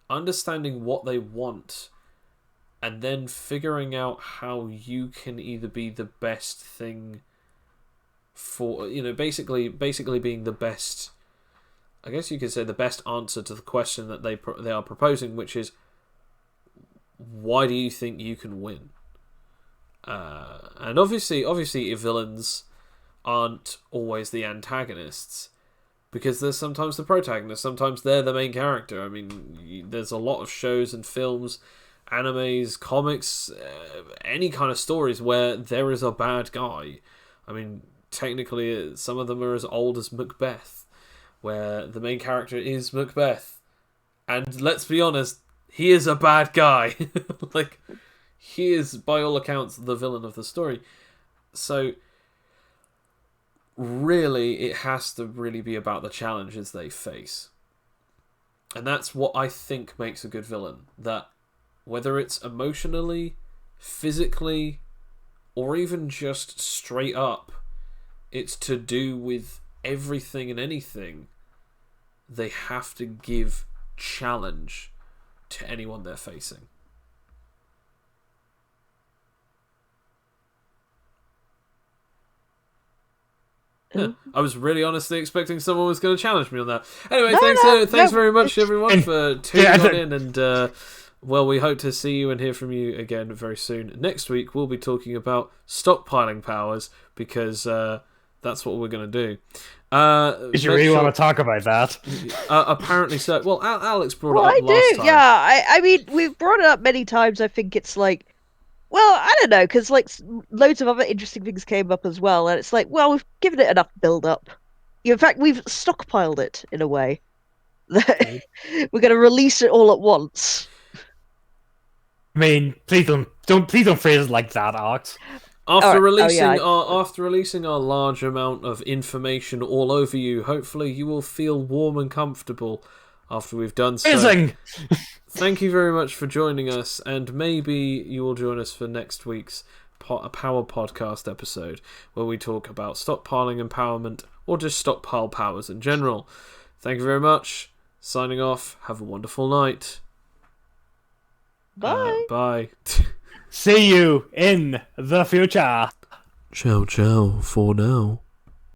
understanding what they want and then figuring out how you can either be the best thing for, basically being the best, I guess you could say, the best answer to the question that they are proposing, which is, why do you think you can win? And obviously villains aren't always the antagonists, because there's sometimes the protagonist, sometimes they're the main character. I mean, there's a lot of shows and films, animes, comics, any kind of stories where there is a bad guy. I mean, technically some of them are as old as Macbeth, where the main character is Macbeth, and let's be honest, he is a bad guy. Like, he is by all accounts the villain of the story. So really, it has to really be about the challenges they face. And that's what I think makes a good villain. That whether it's emotionally, physically, or even just straight up, it's to do with everything and anything. They have to give challenge to anyone they're facing. Yeah, I was really honestly expecting someone was going to challenge me on that. Anyway, thanks very much, everyone, for tuning on in, and we hope to see you and hear from you again very soon. Next week, we'll be talking about stockpiling powers, because that's what we're going to do. Did you really want to talk about that? Apparently so. Well, Alex brought it up I last do. time. Yeah, I mean, we've brought it up many times. I think it's like, well, I don't know, because like loads of other interesting things came up as well, and it's like, well, we've given it enough build-up. In fact, we've stockpiled it in a way. We're going to release it all at once. I mean, please don't phrase it like that, Alex. After releasing our large amount of information all over you, hopefully you will feel warm and comfortable after we've done so. Amazing! Thank you very much for joining us, and maybe you will join us for next week's Power Podcast episode, where we talk about stockpiling empowerment, or just stockpile powers in general. Thank you very much. Signing off. Have a wonderful night. Bye. Bye. See you in the future. Ciao, ciao for now.